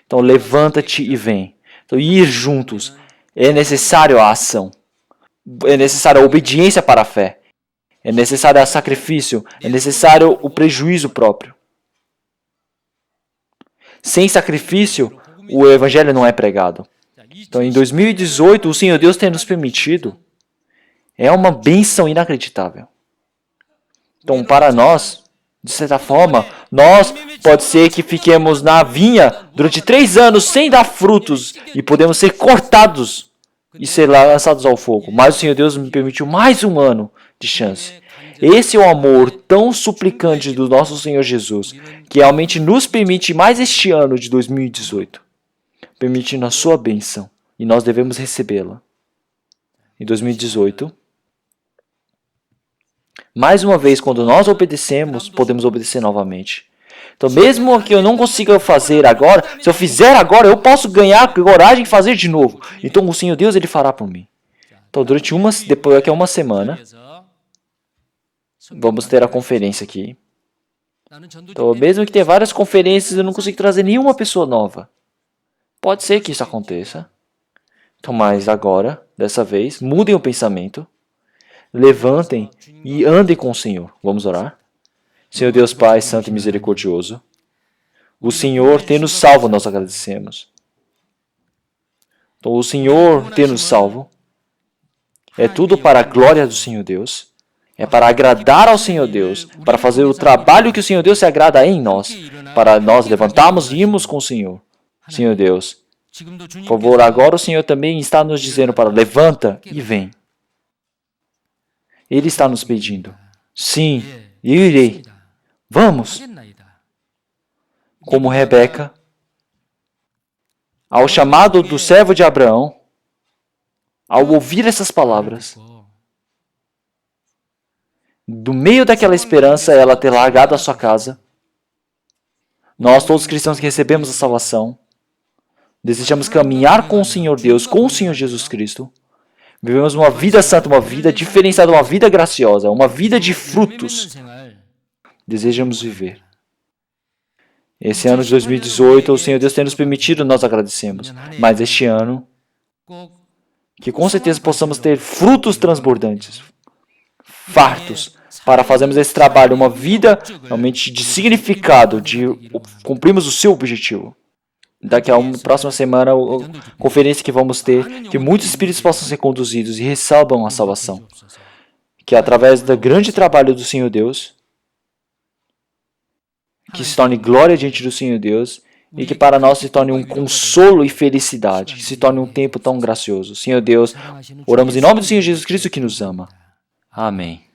Então levanta-te e vem. Então ir juntos. É necessário a ação. É necessário a obediência para a fé. É necessário o sacrifício. É necessário o prejuízo próprio. Sem sacrifício, o Evangelho não é pregado. Então, em 2018, o Senhor Deus tem nos permitido. É uma bênção inacreditável. Então, para nós, de certa forma, nós pode ser que fiquemos na vinha durante 3 anos sem dar frutos e podemos ser cortados e ser lançados ao fogo. Mas o Senhor Deus me permitiu mais um ano de chance. Esse é o amor tão suplicante do nosso Senhor Jesus, que realmente nos permite mais este ano de 2018, permitindo a sua bênção, e nós devemos recebê-la. Em 2018, mais uma vez, quando nós obedecemos, podemos obedecer novamente. Então, mesmo que eu não consiga fazer agora, se eu fizer agora, eu posso ganhar coragem e fazer de novo. Então, o Senhor Deus, ele fará por mim. Então, depois daqui a uma semana, vamos ter a conferência aqui. Então, mesmo que tenha várias conferências, eu não consigo trazer nenhuma pessoa nova. Pode ser que isso aconteça. Então, mas agora, dessa vez, mudem o pensamento. Levantem e andem com o Senhor. Vamos orar? Senhor Deus Pai, Santo e Misericordioso, o Senhor tem nos salvo, nós agradecemos. Então, o Senhor ter nos salvo é tudo para a glória do Senhor Deus. É para agradar ao Senhor Deus, para fazer o trabalho que o Senhor Deus se agrada em nós, para nós levantarmos e irmos com o Senhor. Senhor Deus, por favor, agora o Senhor também está nos dizendo para levanta e vem. Ele está nos pedindo. Sim, eu irei. Vamos. Como Rebeca, ao chamado do servo de Abraão, ao ouvir essas palavras, do meio daquela esperança, ela ter largado a sua casa. Nós, todos os cristãos que recebemos a salvação, desejamos caminhar com o Senhor Deus, com o Senhor Jesus Cristo. Vivemos uma vida santa, uma vida diferenciada, uma vida graciosa, uma vida de frutos. Desejamos viver. Esse ano de 2018, o Senhor Deus tem nos permitido, nós agradecemos. Mas este ano, que com certeza possamos ter frutos transbordantes, fartos, para fazermos esse trabalho, uma vida realmente de significado, de cumprirmos o seu objetivo. Daqui a próxima semana, a conferência que vamos ter, que muitos espíritos possam ser conduzidos e recebam a salvação. Que através do grande trabalho do Senhor Deus, que se torne glória diante do Senhor Deus, e que para nós se torne um consolo e felicidade, que se torne um tempo tão gracioso. Senhor Deus, oramos em nome do Senhor Jesus Cristo que nos ama. Amém.